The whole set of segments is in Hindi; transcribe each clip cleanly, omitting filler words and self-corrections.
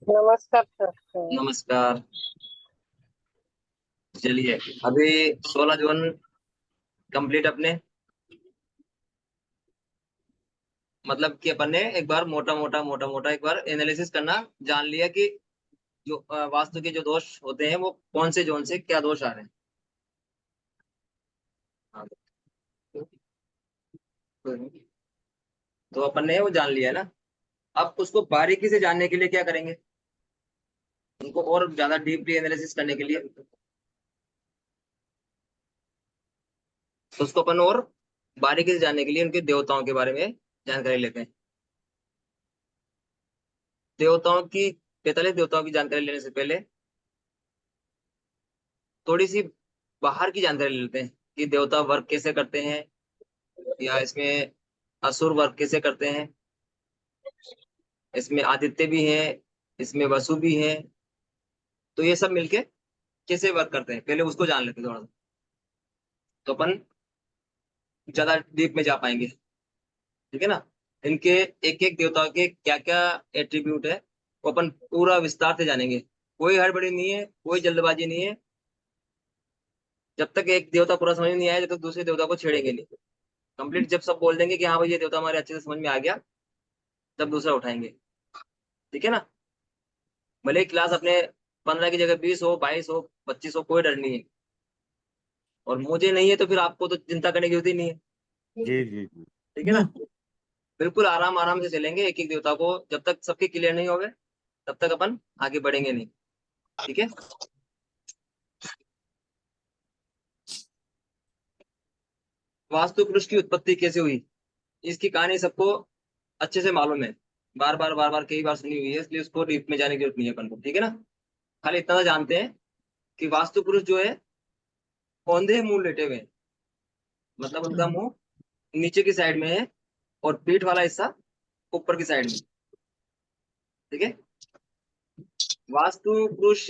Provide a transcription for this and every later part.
नमस्कार सर। नमस्कार। चलिए, अभी 16 जून कंप्लीट अपने, मतलब कि अपन ने एक बार मोटा मोटा एक बार एनालिसिस करना जान लिया कि जो वास्तु के जो दोष होते हैं वो कौन से जोन से क्या दोष आ रहे हैं। हाँ, तो अपन ने वो जान लिया है ना। अब उसको बारीकी से जानने के लिए क्या करेंगे, उनको और ज्यादा डीपली एनालिसिस करने के लिए तो उसको अपन और बारीकी से जानने के लिए उनके देवताओं के बारे में जानकारी लेते हैं। देवताओं की 45 देवताओं की जानकारी लेने से पहले थोड़ी सी बाहर की जानकारी ले लेते हैं कि देवता वर्क कैसे करते हैं, या इसमें असुर वर्क कैसे करते हैं। इसमें आदित्य भी है, इसमें वसु भी है, तो ये सब मिलके कैसे वर्क करते हैं पहले उसको जान लेते हैं थोड़ा सा, तो अपन ज्यादा डीप में जा पाएंगे। ठीक है ना। इनके एक एक देवताओं के क्या क्या एट्रीब्यूट है वो अपन पूरा विस्तार से जानेंगे। कोई हड़बड़ी नहीं है, कोई जल्दबाजी नहीं है। जब तक एक देवता पूरा समझ में नहीं आया, जब तक दूसरे देवता को छेड़ेंगे नहीं। कंप्लीट जब सब बोल देंगे कि हाँ भाई ये देवता हमारे अच्छे से समझ में आ गया, तब दूसरा उठाएंगे। ठीक है ना। भले ही क्लास अपने 15 की जगह 20 हो, 22 हो, 25 हो, कोई डर नहीं है। और मुझे नहीं है तो फिर आपको तो चिंता करने की जरूरत ही नहीं है। जी जी जी। ठीक है ना। बिल्कुल आराम आराम से चलेंगे, एक एक देवता को जब तक सबके क्लियर नहीं हो गए तब तक अपन आगे बढ़ेंगे नहीं। ठीक है। वास्तु पुरुष की उत्पत्ति कैसे हुई, इसकी कहानी सबको अच्छे से मालूम है। बार बार कई बार सुनी हुई है, इसलिए उसको डीप में जाने की जरूरत नहीं है अपन को। ठीक है ना। खाली इतना तो जानते हैं कि वास्तु पुरुष जो है औंधे मुंह लेटे हुए हैं। मतलब उनका मुंह नीचे की साइड में है और पीठ वाला हिस्सा ऊपर की साइड में। ठीक है। वास्तु पुरुष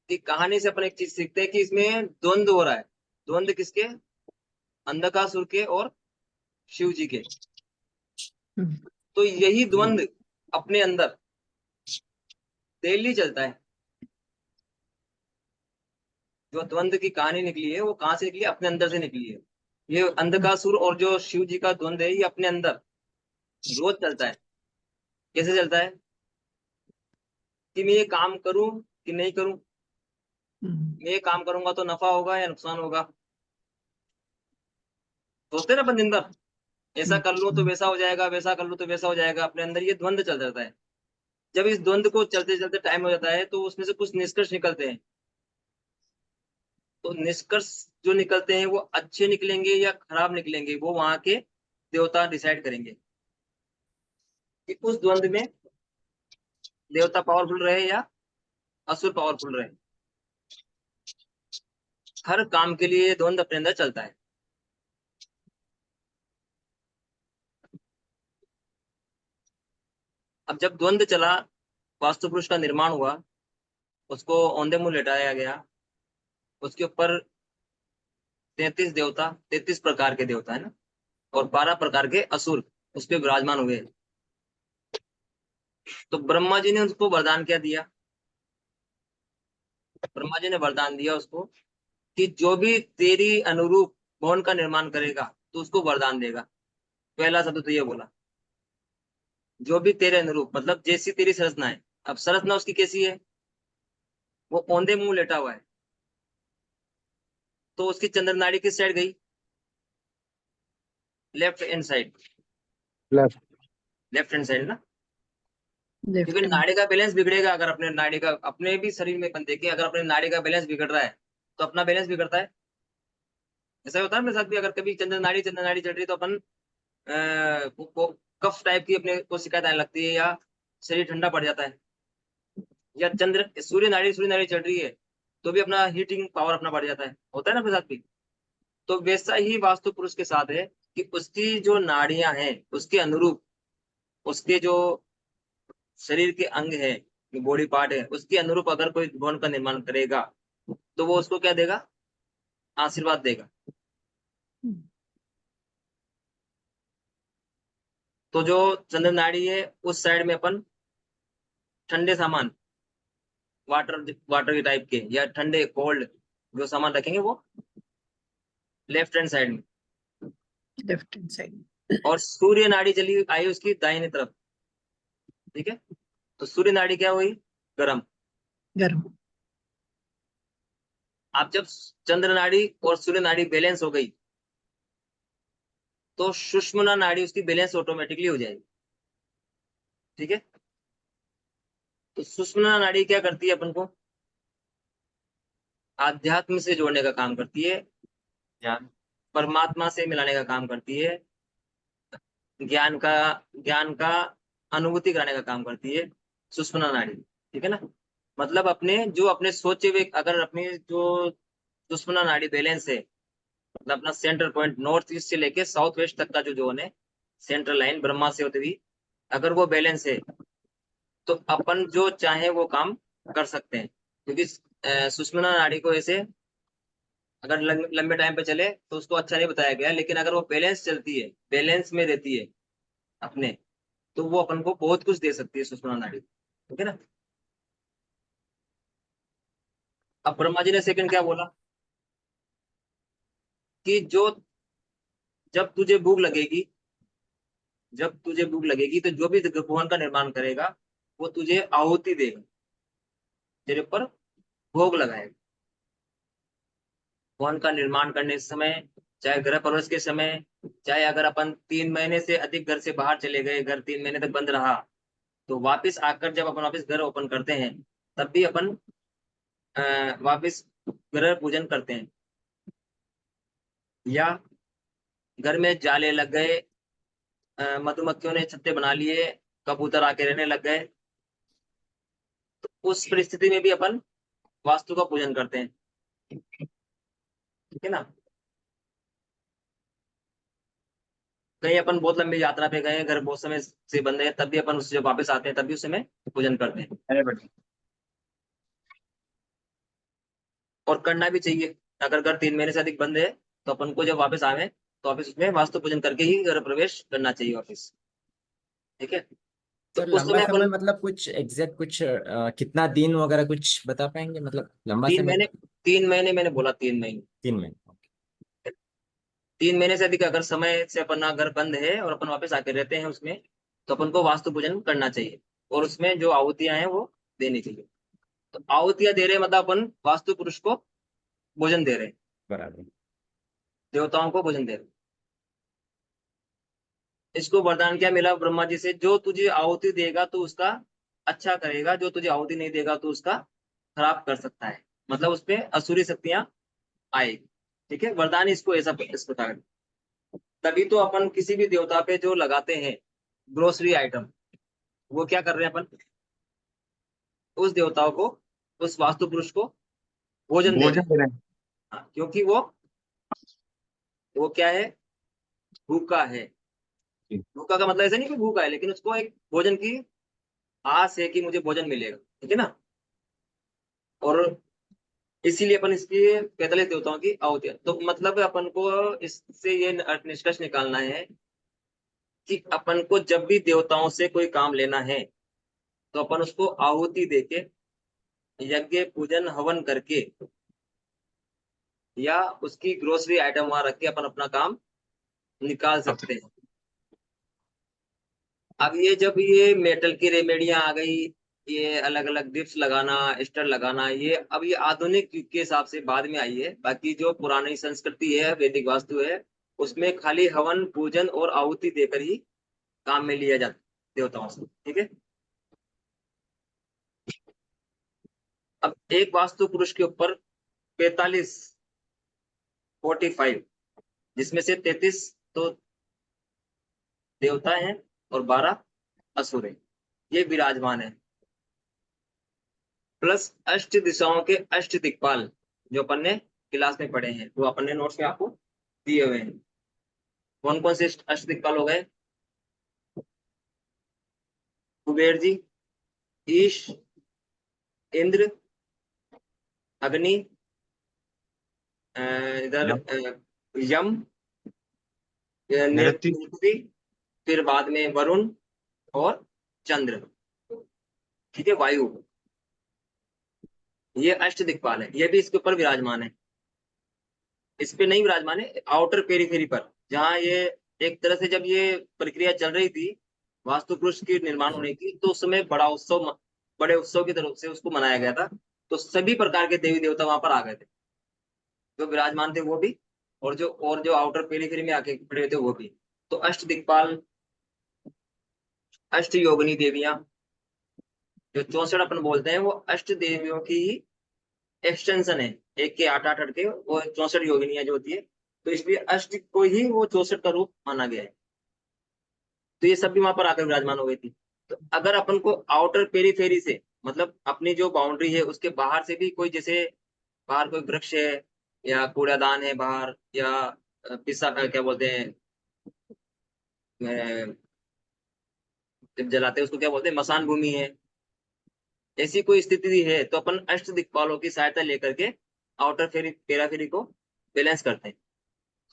की कहानी से अपन एक चीज सीखते हैं कि इसमें द्वंद्व हो रहा है। द्वंद्व किसके, अंधकासुर के और शिव जी के। तो यही द्वंद्व अपने अंदर डेली चलता है। जो द्वंद्व की कहानी निकली है वो कहाँ से निकली है, अपने अंदर से निकली है। ये अंधकासुर और जो शिव जी का द्वंद्व है ये अपने अंदर रोज चलता है। कैसे चलता है कि मैं ये काम करूं कि नहीं करूं, मैं ये काम करूंगा तो नफा होगा या नुकसान होगा। सोचते हैं ना अपन दिन भर, ऐसा कर लूं तो वैसा हो जाएगा, वैसा कर लूं तो वैसा हो जाएगा। अपने अंदर ये द्वंद्व चल जाता है। जब इस द्वंद्व को चलते चलते टाइम हो जाता है तो उसमें से कुछ निष्कर्ष निकलते हैं। तो निष्कर्ष जो निकलते हैं वो अच्छे निकलेंगे या खराब निकलेंगे, वो वहां के देवता डिसाइड करेंगे कि उस द्वंद्व में देवता पावरफुल रहे या असुर पावरफुल रहे। हर काम के लिए ये द्वंद्व अपने अंदर चलता है। अब जब द्वंद्व चला, वास्तु पुरुष का निर्माण हुआ, उसको औंधे मुंह लेटाया गया। उसके ऊपर 33 देवता, 33 प्रकार के देवता है ना, और 12 प्रकार के असुर उस पे विराजमान हुए। तो ब्रह्मा जी ने उसको वरदान क्या दिया, ब्रह्मा जी ने वरदान दिया उसको कि जो भी तेरी अनुरूप भवन का निर्माण करेगा तो उसको वरदान देगा। पहला शब्द तो ये बोला, जो भी तेरे अनुरूप, मतलब जैसी तेरी संरचना है। अब संरचना उसकी कैसी है, वो औंधे मुंह लेटा हुआ है, तो उसकी चंद्र नाड़ी किस साइड गई, left hand side. Left. Left hand side ना, क्योंकि लेफ्ट। नाड़ी का बैलेंस बिगड़ेगा अगर अपने नाड़ी का, अपने भी शरीर में अपन देखें, अगर अपने नाड़ी का बैलेंस बिगड़ रहा है तो अपना बैलेंस बिगड़ता है। ऐसा होता है मेरे साथ भी, अगर कभी चंद्र नाड़ी चढ़ रही है तो अपन को कफ टाइप की अपने को शिकायत आने लगती है, या शरीर ठंडा पड़ जाता है। या चंद्र सूर्य नाड़ी चढ़ रही है तो भी अपना हीटिंग पावर अपना बढ़ जाता है, होता है ना अपने साथ भी। तो वैसा ही वास्तु पुरुष के साथ है कि उसकी जो नाड़ियां हैं उसके अनुरूप, उसके जो शरीर के अंग है, जो बॉडी पार्ट है उसके अनुरूप अगर कोई भवन का निर्माण करेगा तो वो उसको क्या देगा, आशीर्वाद देगा। तो जो चंद्र नाड़ी है उस साइड में अपन ठंडे सामान, वाटर के टाइप के या ठंडे कोल्ड जो सामान रखेंगे वो लेफ्ट हैंड साइड में, लेफ्ट हैंड साइड। और सूर्य नाड़ी चली आई उसकी दाहिनी तरफ। ठीक है, तो सूर्य नाड़ी क्या हुई, गर्म। गर्म। आप जब चंद्र नाड़ी और सूर्य नाड़ी बैलेंस हो गई तो सुषुम्ना नाड़ी उसकी बैलेंस ऑटोमेटिकली हो जाएगी। ठीक है, तो सुषुम्ना नाड़ी क्या करती है, अपन को आध्यात्म से जोड़ने का काम करती है, ज्ञान, परमात्मा से मिलाने का काम करती है, ज्ञान का ज्ञान का अनुभूति कराने का काम करती है सुषुम्ना नाड़ी। ठीक है ना, मतलब अपने सोचे हुए, अगर अपनी जो सुषुम्ना नाड़ी बैलेंस है, मतलब अपना सेंटर पॉइंट नॉर्थ ईस्ट से लेके साउथ वेस्ट तक का जो जोन है, सेंट्रल लाइन ब्रह्मा से होते हुई, अगर वो बैलेंस है तो अपन जो चाहे वो काम कर सकते हैं। क्योंकि सुषुम्ना नाड़ी को ऐसे अगर लंबे टाइम पे चले तो उसको अच्छा नहीं बताया गया, लेकिन अगर वो बैलेंस चलती है, बैलेंस में रहती है अपने, तो वो अपन को बहुत कुछ दे सकती है सुषुम्ना नाड़ी। ठीक है ना, अब ब्रह्मा जी ने सेकंड क्या बोला कि जब तुझे भूख लगेगी, जब तुझे भूख लगेगी तो जो भी भगवान का निर्माण करेगा वो तुझे आहुति देगा, तेरे ऊपर भोग लगाएगा। भवन का निर्माण करने के समय, चाहे गृह प्रवेश के समय, चाहे अगर अपन 3 महीने से अधिक घर से बाहर चले गए, घर 3 महीने तक बंद रहा, तो वापस आकर जब अपन वापस घर ओपन करते हैं तब भी अपन वापस गृह पूजन करते हैं। या घर में जाले लग गए, मधुमक्खियों ने छत्ते बना लिए, कबूतर आके रहने लग गए, तो उस परिस्थिति में भी अपन वास्तु का पूजन करते हैं। ठीक है ना, कहीं अपन बहुत लंबी यात्रा पे गए, घर बहुत समय से बंद है, तब भी अपन उससे जब वापस आते हैं तब भी उस समय पूजन करते हैं, अरे बढ़िया। और करना भी चाहिए। अगर घर 3 महीने से अधिक बंद है तो अपन को जब वापस आवे तो वापस उसमें वास्तु पूजन करके ही घर प्रवेश करना चाहिए वापस। ठीक है, तो तो उस लंबा समय समय अपन मतलब कुछ एग्जैक्ट कुछ कितना दिन वगैरह कुछ बता पाएंगे, मतलब लंबा 3 महीने, समय? 3 महीने मैंने बोला, 3 महीने। 3 महीने, ओके। 3 महीने से अधिक अगर समय से अपना घर बंद है और अपन वापस आके रहते हैं उसमें, तो अपन को वास्तु पूजन करना चाहिए, और उसमें जो आहुतियां हैं वो देनी चाहिए। तो आहुतियां दे रहे हैं मतलब अपन वास्तु पुरुष को भोजन दे रहे हैं, बराबर। देवताओं को भोजन दे रहे हैं। इसको वरदान क्या मिला ब्रह्मा जी से, जो तुझे आहुति देगा तो उसका अच्छा करेगा, जो तुझे आहुति नहीं देगा तो उसका खराब कर सकता है, मतलब उसपे असुरी शक्तियां आएगी। ठीक है, वरदान इसको ऐसा इस प्रकार। तभी तो अपन किसी भी देवता पे जो लगाते हैं ग्रोसरी आइटम, वो क्या कर रहे हैं अपन, उस देवताओं को, उस वास्तु पुरुष को भोजन दे रहे भोजन हैं। दे रहे हैं। हाँ, क्योंकि वो क्या है, भूखा है। जी। भूखा का मतलब ऐसा नहीं कि भूखा है, लेकिन उसको एक भोजन की आस है कि मुझे भोजन मिलेगा। ठीक है ना, और इसीलिए अपन इसकी 45 देवताओं की आहुति, तो मतलब अपन को इससे ये निष्कर्ष निकालना है कि अपन को जब भी देवताओं से कोई काम लेना है तो अपन उसको आहुति देके, यज्ञ पूजन हवन करके, या उसकी ग्रोसरी आइटम वहां रख के अपन अपना काम निकाल सकते हैं। अब ये जब ये मेटल की रेमेडियां आ गई, ये अलग अलग डिप्स लगाना, स्टर लगाना, ये अब ये आधुनिक युग के हिसाब से बाद में आई है। बाकी जो पुरानी संस्कृति है, वैदिक वास्तु है, उसमें खाली हवन पूजन और आहुति देकर ही काम में लिया जाता देवताओं से। ठीक है, अब एक वास्तु पुरुष के ऊपर 45 जिसमें से 33 तो देवता हैं और 12 असुर हैं, ये विराजमान है, प्लस अष्ट दिशाओं के अष्ट दिक्पाल जो अपन ने क्लास में पढ़े हैं, वो अपन ने नोट्स में आपको दिए हुए हैं। कौन कौन से अष्ट दिक्पाल हो गए, कुबेर जी, ईश, इंद्र, अग्नि, इधर यम, यम, नृत्य, पृथ्वी, फिर बाद में वरुण और चंद्र, ठीक है, वायु, ये अष्ट दिक्पाल है। ये भी इसके ऊपर विराजमान है, इस पे नहीं विराजमान है, आउटर पेरीफेरी पर, जहाँ ये एक तरह से जब ये प्रक्रिया चल रही थी वास्तु पुरुष की निर्माण होने की, तो उस समय बड़े उत्सव की तरफ से उसको मनाया गया था। तो सभी प्रकार के देवी देवता वहां पर आ गए थे, जो विराजमान थे वो भी, और जो आउटर पेरीफेरी में आके खड़े हुए थे वो भी। तो अष्ट दिक्पाल, अष्ट योगिनी देवियां, जो 64 अपन बोलते हैं, वो अष्ट देवियों की ही एक्सटेंशन है। एक के 8 8 अटके वो 64 योगिनियां जो होती है, तो इसलिए अष्ट को ही वो 64 का रूप माना गया है। तो ये सब भी वहां पर आकर विराजमान हो गई थी। तो अगर अपन को आउटर पेरीफेरी से, मतलब अपनी जो बाउंड्री है उसके बाहर से भी कोई, जैसे बाहर कोई वृक्ष है या कूड़ादान है बाहर, या पिसा क्या बोलते हैं, जब जलाते हैं उसको क्या बोलते हैं, मसान भूमि है, ऐसी कोई स्थिति है, तो अपन अष्ट दिक्पालों की सहायता लेकर के आउटर पेरा फेरी को बैलेंस करते हैं,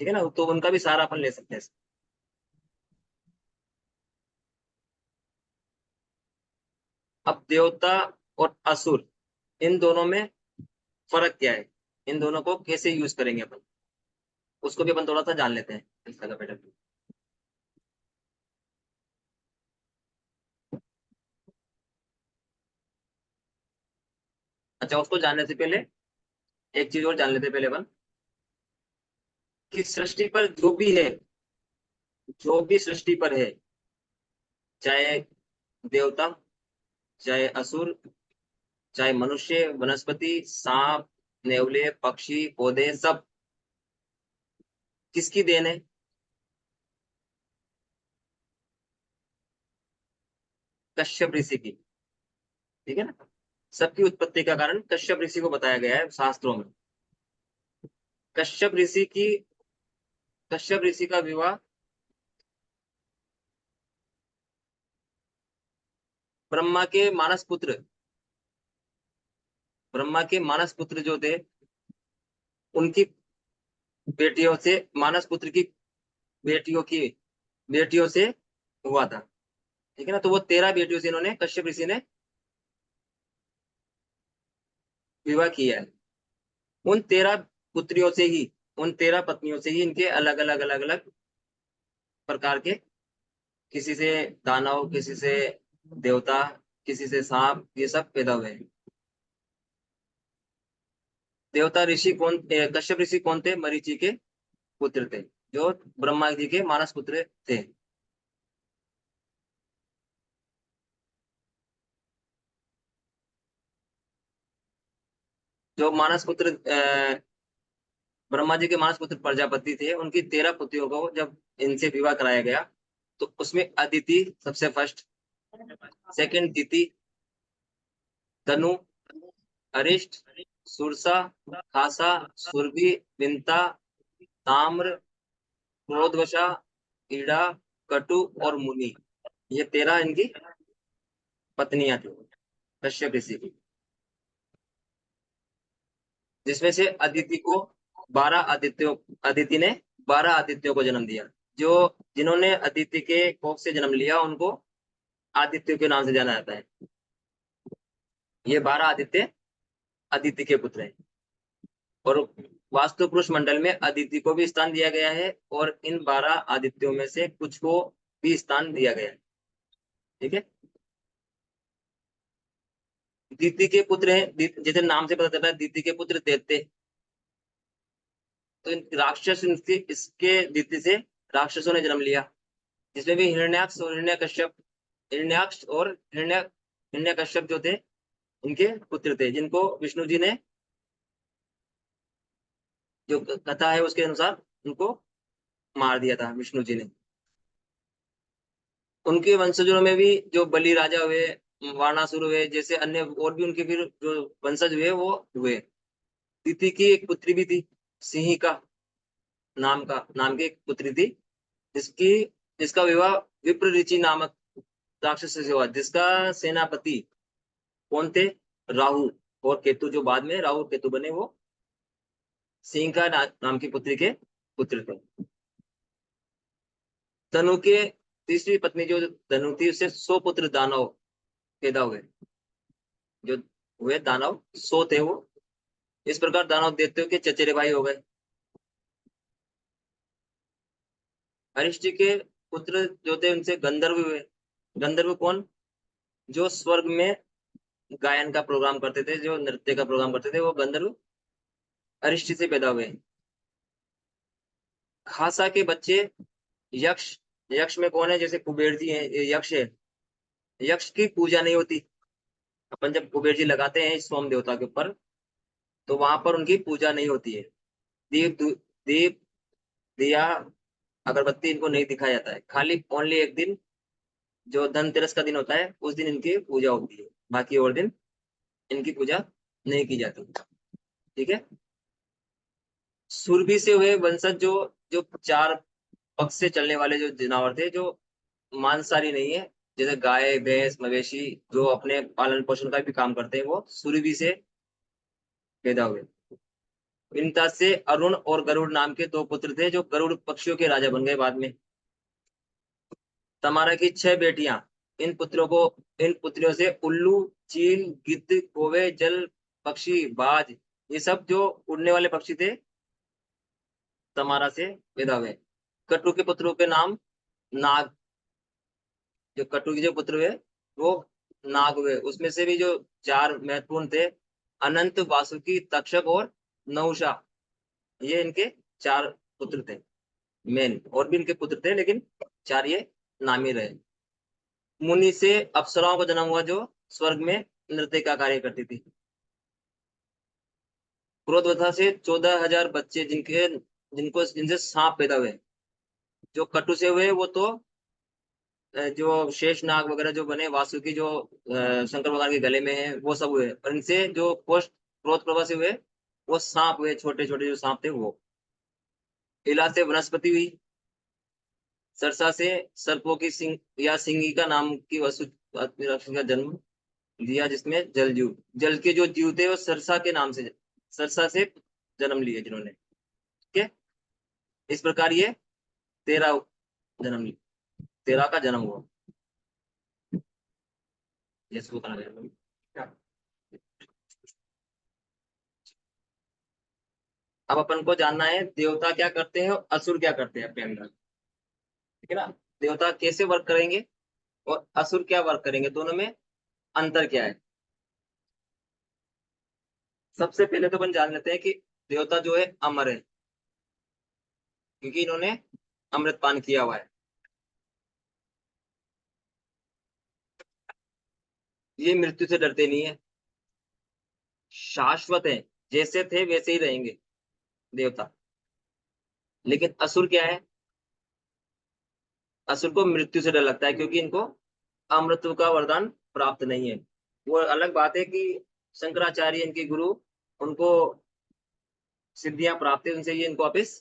ठीक है ना, तो उनका भी सहारा अपन ले सकते हैं। अब देवता और असुर, इन दोनों में फर्क क्या है, इन दोनों को कैसे यूज करेंगे अपन, उसको भी अपन थोड़ा सा जान लेते हैं इसका बेटर। अच्छा, उसको जानने से पहले एक चीज और जान लेते हैं पहले अपन, कि सृष्टि पर जो भी है, जो भी सृष्टि पर है, चाहे देवता, चाहे असुर, चाहे मनुष्य, वनस्पति, सांप, नेवले, पक्षी, पौधे, सब किसकी देन है, कश्यप ऋषि की, ठीक है ना। सबकी उत्पत्ति का कारण कश्यप ऋषि को बताया गया है शास्त्रों में। कश्यप ऋषि की, कश्यप ऋषि का विवाह ब्रह्मा के मानस पुत्र, ब्रह्मा के मानस पुत्र जो थे उनकी बेटियों से, मानस पुत्र की बेटियों से हुआ था, ठीक है ना। तो वो 13 बेटियों से इन्होंने, कश्यप ऋषि ने विवाह किया है। उन 13 पुत्रियों से ही, उन 13 पत्नियों से ही इनके अलग अलग प्रकार के, किसी से दानव, किसी से देवता, किसी से सांप, ये सब पैदा हुए हैं। देवता ऋषि कौन, कश्यप ऋषि कौन थे, मरीचि के पुत्र थे, जो ब्रह्मा जी के मानस पुत्र थे। जो मानस पुत्र ब्रह्मा जी के मानस पुत्र प्रजापति थे, उनकी 13 पुत्रियों को जब इनसे विवाह कराया गया, तो उसमें अदिति सबसे फर्स्ट, सेकंड दिति, तनु, अरिष्ट, सुरसा, खासा, सुरभि, विंता, ताम्र, क्रोधवशा, ईड़ा, कटु और मुनि, ये 13 इनकी पत्नियां थी कश्यप ऋषि की, जिसमें से अदिति को 12 आदित्यों, अदिति ने 12 आदित्यों को जन्म दिया। जो जिन्होंने अदिति के कोख से जन्म लिया उनको आदित्य के नाम से जाना जाता है। ये 12 आदित्य अदिति के पुत्र हैं। और वास्तु पुरुष मंडल में अदिति को भी स्थान दिया गया है, और इन 12 आदित्यों में से कुछ को भी स्थान दिया गया है, ठीक है। दिति के पुत्र हैं, जैसे नाम से पता चलता है, दिति के पुत्र दैत्य, तो राक्षस इसके दिति से राक्षसों ने जन्म लिया, जिसमें भी हिरण्याक्ष और हिरण्यकश्यप, हिरण्याक्ष और हिरण्यकश्यप जो थे इनके पुत्र थे, जिनको विष्णु जी ने, जो कथा है उसके अनुसार, उनको मार दिया था विष्णु जी ने। उनके वंशजों में भी जो बलि राजा हुए, वाणासुर हुए, जैसे अन्य और भी उनके फिर जो वंशज हुए वो हुए। तिथि की एक पुत्री भी थी, सिंहिका नाम की एक पुत्री थी, जिसकी जिसका विवाह विप्र ऋचि नामक राक्षस से हुआ, जिसका सेनापति कौन थे, राहु और केतु, जो बाद में राहु और केतु बने, वो सिंहिका नाम की पुत्री के पुत्र थे। तनु के तीसरी पत्नी जो धनु थी उससे 100 पुत्र दानव पैदा हुए, जो हुए दानव 100 थे वो। इस प्रकार दानव दैत्यों के चचेरे भाई हो गए। अरिष्ट के पुत्र जो थे उनसे गंधर्व हुए। गंधर्व कौन? जो स्वर्ग में गायन का प्रोग्राम करते थे, जो नृत्य का प्रोग्राम करते थे, वो गंधर्व अरिष्ट से पैदा हुए। खासा के बच्चे यक्ष। यक्ष में कौन है? जैसे कुबेर जी है, ये यक्ष है। यक्ष की पूजा नहीं होती। अपन जब कुबेर जी लगाते हैं सोम देवता के ऊपर, तो वहां पर उनकी पूजा नहीं होती है। दीप दिया अगरबत्ती इनको नहीं दिखाया जाता है। खाली ओनली एक दिन जो धनतेरस का दिन होता है उस दिन इनकी पूजा होती है, बाकी और दिन इनकी पूजा नहीं की जाती। ठीक है। सुरभि से हुए वंशज जो जो 4 पक्ष से चलने वाले जो जानवर थे, जो मांसाहारी नहीं है, जैसे गाय भैंस मवेशी, जो अपने पालन पोषण का भी काम करते हैं, वो सुरभि से पैदा हुए। इनता से अरुण और गरुड़ नाम के 2 पुत्र थे, जो गरुड़ पक्षियों के राजा बन गए बाद में। तमारा की 6 बेटियां। इन पुत्रियों से उल्लू, चील, गिद्ध, कौवे, जल पक्षी, बाज, ये सब जो उड़ने वाले पक्षी थे, तमारा से पैदा हुए। कटु के पुत्रों के नाम नाग। जो कटु के जो पुत्र हुए वो नाग हुए। उसमें से भी जो 4 महत्वपूर्ण थे, अनंत, वासुकी, तक्षक और नहुषा, ये इनके 4 पुत्र थे मेन। और भी इनके पुत्र थे, लेकिन 4 ये नामी रहे। मुनि से अप्सराओं का जन्म हुआ, जो स्वर्ग में नृत्य का कार्य करती थी। क्रोधवधा से 14,000 बच्चे, जिनसे सांप पैदा हुए। जो कटु से हुए वो तो जो शेष नाग वगैरह जो बने, वासुकी जो शंकर भगवान के गले में है, वो सब हुए। और इनसे जो पोस्ट क्रोध प्रभा से हुए, वो सांप हुए, छोटे छोटे जो सांप थे वो। इला से वनस्पति हुई। सरसा से सर्पों की सिंह या सिंगी का नाम की वसु राक्षस का जन्म दिया, जिसमें जल जीव, जल के जो जीव थे वो सरसा के नाम से, सरसा से जन्म लिए जिन्होंने। ठीक है। इस प्रकार ये 13 जन्म लिए, 13 का जन्म हुआ। यस, वो कहा गया। अब अपन को जानना है देवता क्या करते हैं और असुर क्या करते हैं अपने अंदर। ठीक है ना। देवता कैसे वर्क करेंगे और असुर क्या वर्क करेंगे, दोनों में अंतर क्या है। सबसे पहले तो अपन जान लेते हैं कि देवता जो है अमर है, क्योंकि इन्होंने अमृत पान किया हुआ है। ये मृत्यु से डरते नहीं है, शाश्वत है, जैसे थे वैसे ही रहेंगे देवता। लेकिन असुर क्या है? असुर को मृत्यु से डर लगता है, क्योंकि इनको अमृत का वरदान प्राप्त नहीं है। वो अलग बात है कि शंकराचार्य इनके गुरु, उनको सिद्धियां प्राप्त है, उनसे ये इनको वापिस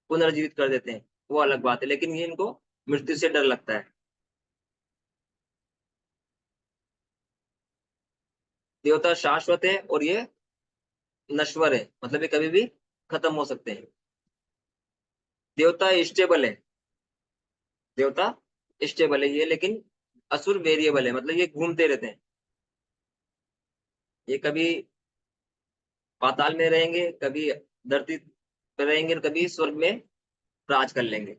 पुनर्जीवित कर देते हैं, वो अलग बात है। लेकिन ये इनको मृत्यु से डर लगता है। देवता शाश्वत है और ये नश्वर है, मतलब ये कभी भी खत्म हो सकते हैं। देवता स्टेबल है, देवता स्टेबल है ये, लेकिन असुर वेरिएबल है, मतलब ये घूमते रहते हैं। ये कभी पाताल में रहेंगे, कभी धरती पर रहेंगे, और कभी स्वर्ग में राज कर लेंगे।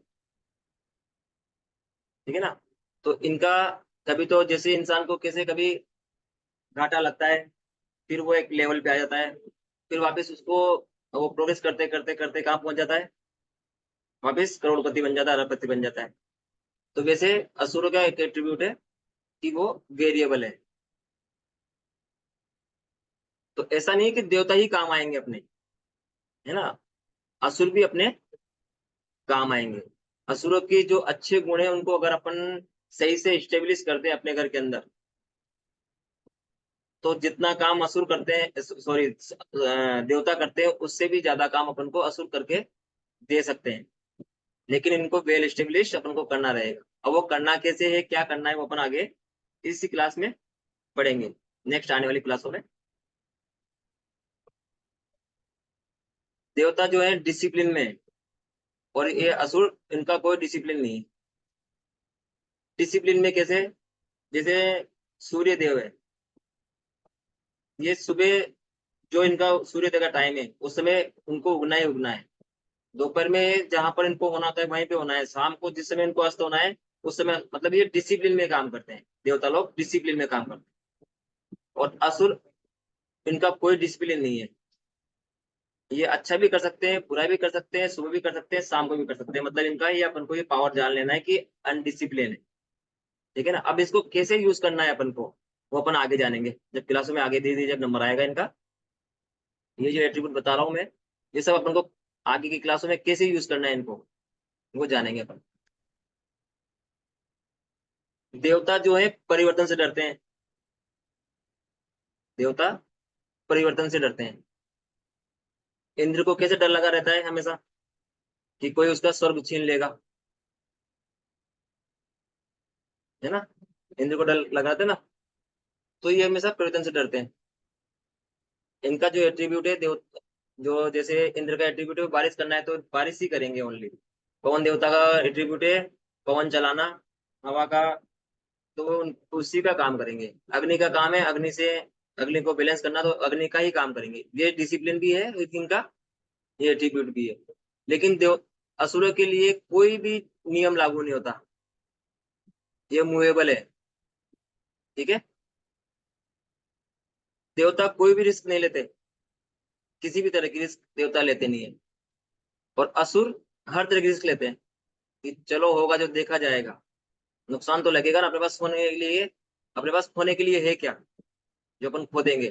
ठीक है ना। तो इनका कभी तो जैसे इंसान को कैसे कभी घाटा लगता है, फिर वो एक लेवल पे आ जाता है, फिर वापस उसको वो प्रोग्रेस करते करते करते कहाँ पहुंच जाता है, वापस करोड़पति बन जाता है, अरबपति बन जाता है। तो वैसे असुरों का एक एट्रीब्यूट है कि वो वेरिएबल है। तो ऐसा नहीं है कि देवता ही काम आएंगे अपने, है ना, असुर भी अपने काम आएंगे। असुरों के जो अच्छे गुण है उनको अगर अपन सही से स्टेब्लिश करते हैं अपने घर के अंदर, तो जितना काम असुर करते हैं, सॉरी देवता करते हैं, उससे भी ज्यादा काम अपन को असुर करके दे सकते हैं। लेकिन इनको वेल स्टेब्लिश अपन को करना रहेगा। अब वो करना कैसे है, क्या करना है, वो अपन आगे इसी क्लास में पढ़ेंगे, नेक्स्ट आने वाली क्लासों में। देवता जो है डिसिप्लिन में है, और ये असुर, इनका कोई डिसिप्लिन नहीं है। डिसिप्लिन में कैसे, जैसे सूर्य देव है, ये सुबह जो इनका सूर्योदय का टाइम है उस समय उनको उगना ही उगना है। दोपहर में जहां पर इनको होना होता है वहीं पे होना है। शाम को जिस समय इनको अस्त होना है उस समय, मतलब ये डिसिप्लिन में काम करते हैं, देवता लोग डिसिप्लिन में काम करते हैं। और असुर, इनका कोई डिसिप्लिन नहीं है। ये अच्छा भी कर सकते हैं, बुरा भी कर सकते हैं, सुबह भी कर सकते हैं, शाम को भी कर सकते हैं। मतलब इनका ये अपन को ये पावर जान लेना है कि अनडिसिप्लिन है। ठीक है ना। अब इसको कैसे यूज करना है अपन को, वो अपन आगे जानेंगे जब क्लासों में आगे धीरे धीरे जब नंबर आएगा इनका। ये जो एट्रीब्यूट बता रहा हूँ मैं, ये सब अपन को आगे की क्लासों में कैसे यूज करना है इनको, वो जानेंगे अपन। देवता जो है परिवर्तन से डरते हैं। देवता परिवर्तन से डरते हैं। इंद्र को कैसे डर लगा रहता है हमेशा, कि कोई उसका स्वर्ग छीन लेगा, है ना। इंद्र को डर लगाते ना, तो ये हमेशा परिवर्तन से डरते हैं। इनका जो एट्रीब्यूट है देव, जो जैसे इंद्र का एट्रीब्यूट है बारिश करना है तो बारिश ही करेंगे ओनली। पवन देवता का एट्रीब्यूट है पवन चलाना, हवा का, तो वो उसी का काम करेंगे। अग्नि का काम है अग्नि से, अग्नि को बैलेंस करना, तो अग्नि का ही काम करेंगे। ये डिसिप्लिन भी है इनका, ये एट्रीब्यूट भी है। लेकिन देव, असुरों के लिए कोई भी नियम लागू नहीं होता, ये मूवेबल है। ठीक है। देवता कोई भी रिस्क नहीं लेते, किसी भी तरह की रिस्क देवता लेते नहीं है। और असुर हर तरह की रिस्क लेते हैं, कि चलो होगा जो देखा जाएगा, नुकसान तो लगेगा ना, अपने पास होने के लिए, अपने पास होने के लिए है क्या जो अपन खो देंगे।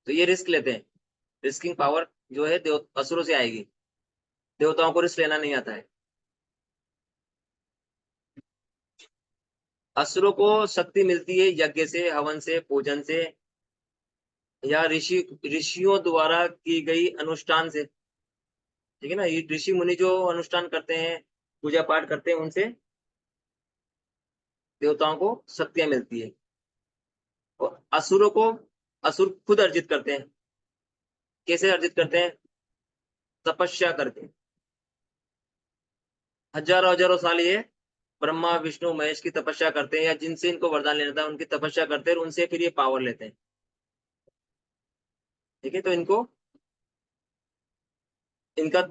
तो ये रिस्क लेते हैं। रिस्किंग पावर जो है देव असुरों से आएगी, देवताओं को रिस्क लेना नहीं आता है। असुरों को शक्ति मिलती है यज्ञ से, हवन से, पूजन से, या ऋषियों द्वारा की गई अनुष्ठान से। ठीक है ना। ये ऋषि मुनि जो अनुष्ठान करते हैं, पूजा पाठ करते हैं, उनसे देवताओं को शक्तियां मिलती है। और असुरों को असुर खुद अर्जित करते हैं। कैसे अर्जित करते हैं, तपस्या करके। हजारों हजारों साल ये ब्रह्मा विष्णु महेश की तपस्या करते हैं, या जिनसे इनको वरदान लेना था उनकी तपस्या करते हैं, और उनसे फिर ये पावर लेते हैं। ठीक है। तो इनको, इनका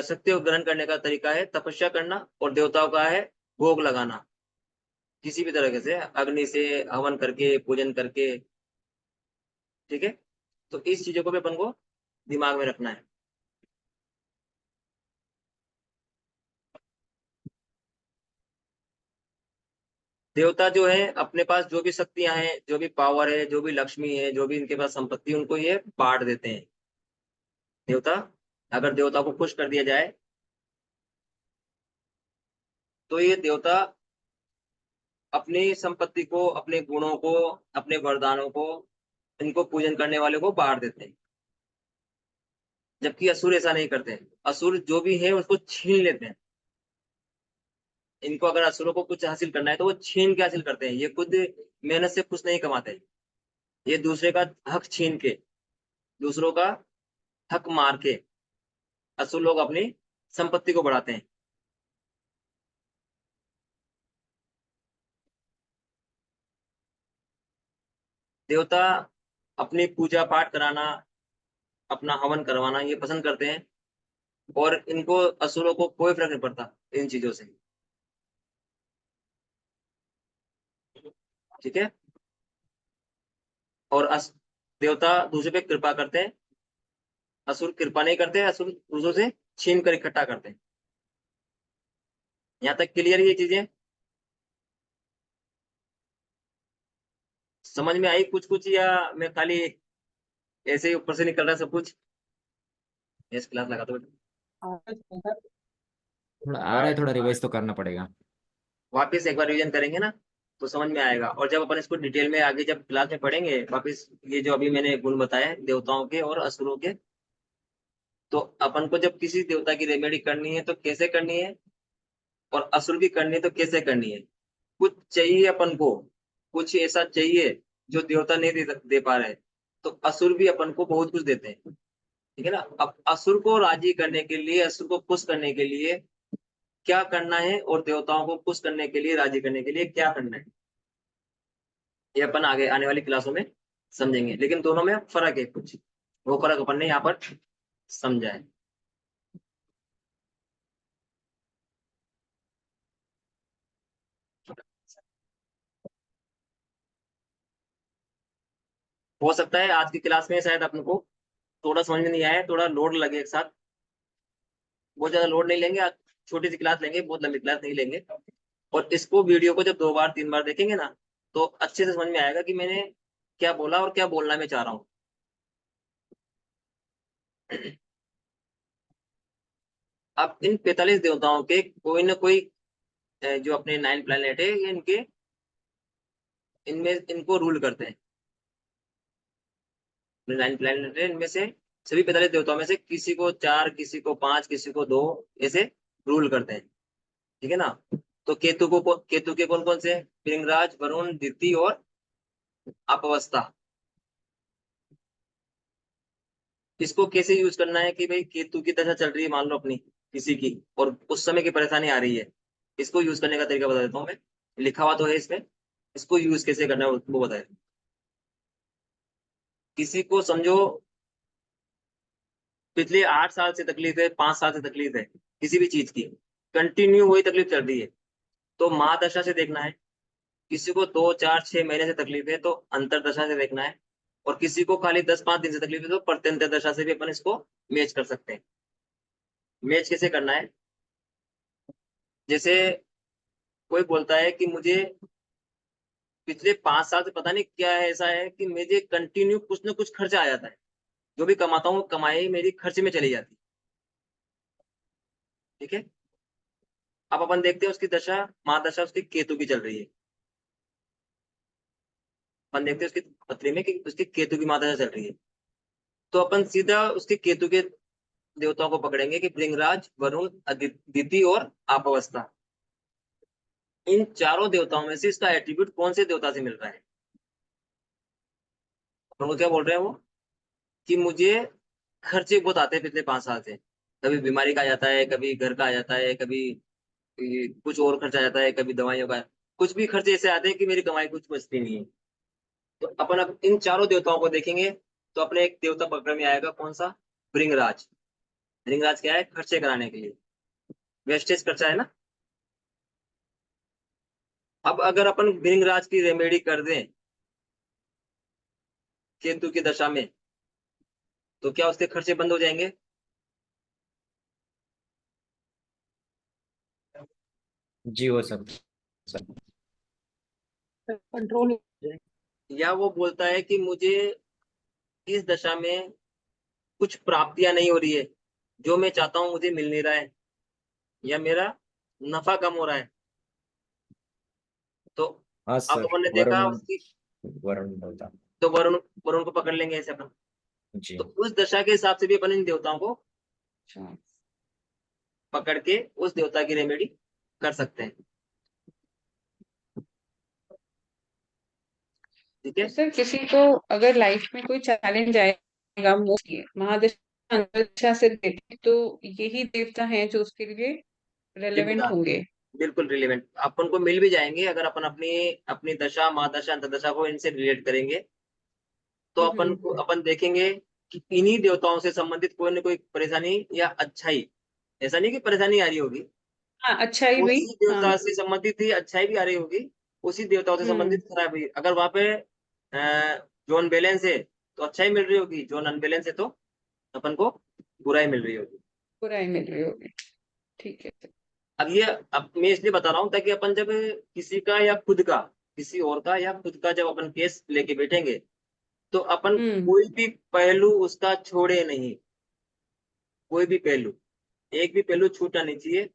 शक्ति को ग्रहण करने का तरीका है तपस्या करना, और देवताओं का है भोग लगाना, किसी भी तरीके से, अग्नि से, हवन करके, पूजन करके। ठीक है। तो इस चीजों को भी अपन को दिमाग में रखना है। देवता जो है अपने पास जो भी शक्तियां हैं, जो भी पावर है, जो भी लक्ष्मी है, जो भी इनके पास संपत्ति, उनको ये बांट देते हैं। देवता, अगर देवता को खुश कर दिया जाए तो ये देवता अपनी संपत्ति को, अपने गुणों को, अपने वरदानों को, इनको पूजन करने वाले को बांट देते हैं। जबकि असुर ऐसा नहीं करते हैं। असुर जो भी है उसको छीन लेते हैं। इनको अगर असुरों को कुछ हासिल करना है तो वो छीन के हासिल करते हैं। ये खुद मेहनत से कुछ नहीं कमाते, ये दूसरे का हक छीन के, दूसरों का हक मार के असुर लोग अपनी संपत्ति को बढ़ाते हैं। देवता अपनी पूजा पाठ कराना, अपना हवन करवाना ये पसंद करते हैं, और इनको, असुरों को कोई फर्क नहीं पड़ता इन चीजों से। ठीक है। और देवता दूसरे पे कृपा करते हैं, असुर कृपा नहीं करते, असुर दूसरों से छीन कर इकट्ठा करते हैं। यहाँ तक क्लियर ये चीजें समझ में आई कुछ कुछ, या मैं खाली ऐसे ही ऊपर से निकल रहा है सब कुछ। यस, क्लास लगा दो बेटा। थोड़ा आ रहा है, थोड़ा रिवाइज तो करना पड़ेगा। वापस एक बार रिवीजन करेंगे ना तो समझ में आएगा। और जब अपन इसको डिटेल में आगे जब क्लास में पढ़ेंगे वापस, ये जो अभी मैंने गुण बताए देवताओं के और असुरों के, तो अपन को जब किसी देवता की रेमेडी करनी है तो कैसे करनी है, और असुर की करनी है तो कैसे करनी है। कुछ चाहिए अपन को, कुछ ऐसा चाहिए जो देवता नहीं दे पा रहे, तो असुर भी अपन को बहुत कुछ देते हैं। ठीक है ना। अब असुर को राजी करने के लिए, असुर को खुश करने के लिए क्या करना है और देवताओं को खुश करने के लिए, राजी करने के लिए क्या करना है, ये अपन आगे आने वाली क्लासों में समझेंगे। लेकिन दोनों में फर्क है कुछ, वो फर्क अपन ने यहाँ पर समझा है। हो सकता है आज की क्लास में शायद अपन को थोड़ा समझ में नहीं आया, थोड़ा लोड लगे एक साथ। बहुत ज्यादा लोड नहीं लेंगे आज, छोटी सी क्लास लेंगे, बहुत लंबी क्लास नहीं लेंगे। और इसको वीडियो को जब 2 बार 3 बार देखेंगे ना, तो अच्छे से समझ में आएगा कि मैंने क्या बोला और क्या बोलना मैं चाह रहा हूँ। अब इन 45 देवताओं के कोई ना कोई जो अपने 9 प्लैनेट है, ये इनके इनमें इनको रूल करते हैं। 9 प्लैनेट है, इनमें से सभी 45 देवताओं में से किसी को 4, किसी को 5, किसी को 2 ऐसे रूल करते हैं। ठीक है ना। तो केतु के कौन कौन से? भृंगराज, वरुण, दिति और अपवस्था। इसको कैसे यूज करना है कि भाई केतु की दशा चल रही है मान लो अपनी किसी की, और उस समय की परेशानी आ रही है, इसको यूज करने का तरीका बता देता हूँ मैं, लिखा हुआ तो है इसमें। इसको यूज कैसे करना है वो बताए। किसी को समझो पिछले 8 साल से तकलीफ है, 5 साल से तकलीफ है, किसी भी चीज की कंटिन्यू वही तकलीफ चल रही है, तो महादशा से देखना है। किसी को 2 4 6 महीने से तकलीफ है तो अंतरदशा से देखना है। और किसी को खाली 10 5 दिन से तकलीफ है तो प्रत्यंतर दशा से भी अपन इसको मैच कर सकते हैं। मैच कैसे करना है? जैसे कोई बोलता है कि मुझे पिछले 5 साल से पता नहीं क्या है, ऐसा है कि मुझे कंटिन्यू कुछ ना कुछ खर्चा आ जाता है, जो भी कमाता हूँ कमाई मेरी खर्चे में चली जाती है। ठीक है। अब अपन देखते हैं उसकी दशा, महादशा उसकी केतु की चल रही है। अपन देखते हैं उसकी पत्री में कि उसकी केतु की महादशा चल रही है, तो अपन सीधा उसके केतु के देवताओं को पकड़ेंगे कि भृंगराज, वरुण, दिति और आपवस्था। इन चारों देवताओं में से इसका एट्रीब्यूट कौन से देवता से मिल रहा है? तो क्या बोल रहे हैं वो कि मुझे खर्चे बहुत आते हैं पिछले 5 साल से। कभी बीमारी का आ जाता है, कभी घर का आ जाता है, कभी कुछ और खर्चा आ जाता है, कभी दवाइयों का, कुछ भी खर्चे ऐसे आते हैं कि मेरी कमाई कुछ बचती नहीं है। तो अपन अब इन चारों देवताओं को देखेंगे तो अपने एक देवता पकड़ में आएगा, कौन सा? भृंगराज। भृंगराज क्या है? खर्चे कराने के लिए, वेस्टेज खर्चा है ना। अब अगर अपन भृंगराज की रेमेडी कर दें केतु की दशा में, तो क्या उसके खर्चे बंद हो जाएंगे? जी हो सकता सर। कंट्रोल। या वो बोलता है कि मुझे इस दशा में कुछ प्राप्तियां नहीं हो रही है, जो मैं चाहता हूं मुझे मिल नहीं रहा है, या मेरा नफा कम हो रहा है, तो हाँ अब सर, अपन ने देखा वरुण, उसकी, वरुण बोलता। तो वरुण वरुण को पकड़ लेंगे ऐसे अपन। जी। तो उस दशा के हिसाब से भी अपन इन देवताओं को अच्छा। पकड़ के उस देवता की रेमेडी कर सकते हैं। ठीक तो है। सर किसी को अगर लाइफ में कोई चैलेंज आएगा, मोस्टली महादशा अंतर्दशा से देखें, तो यही देवता हैं जो उसके लिए बिल्कुल रेलेवेंट होंगे। बिल्कुल रिलेवेंट अपन को मिल भी जाएंगे अगर अपन अपनी अपनी दशा, महादशा, अंतर्दशा को इनसे रिलेट करेंगे, तो अपन को अपन देखेंगे कि इन्हीं देवताओं से संबंधित कोई ना कोई परेशानी या अच्छाई, ऐसा नहीं कि परेशानी आ रही होगी, हाँ, अच्छाई भी। उसी हाँ। देवता से संबंधित ही अच्छाई भी आ रही होगी, उसी देवताओं से हम्म। संबंधित खराबी। अगर वहां पे जोन बैलेंस है तो अच्छाई मिल रही होगी, जोन अनबैलेंस है तो अपन को बुराई मिल रही होगी। बुराई मिल रही होगी। ठीक है सर। अब मैं इसलिए बता रहा हूँ ताकि अपन जब किसी का या खुद का, किसी और का या खुद का जब अपन केस लेके बैठेंगे, तो अपन हम्म। कोई भी पहलू उसका छोड़े नहीं, कोई भी पहलू, एक भी पहलू छूटना नहीं चाहिए,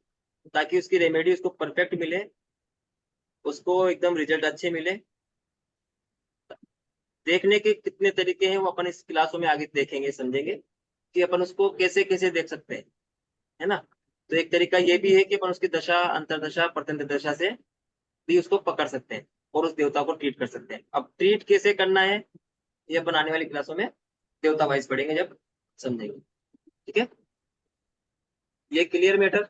ताकि उसकी रेमेडी उसको परफेक्ट मिले, उसको एकदम रिजल्ट अच्छे मिले। देखने के कितने तरीके हैं वो अपन इस क्लासों में आगे देखेंगे, समझेंगे कि अपन उसको कैसे कैसे देख सकते हैं, है ना। तो एक तरीका ये भी है कि अपन उसकी दशा, अंतरदशा, प्रत्यंतर दशा से भी उसको पकड़ सकते हैं और उस देवता को ट्रीट कर सकते हैं। अब ट्रीट कैसे करना है ये अपन आने वाली क्लासों में देवता वाइज पढ़ेंगे जब समझेंगे। ठीक है, ये क्लियर मैटर।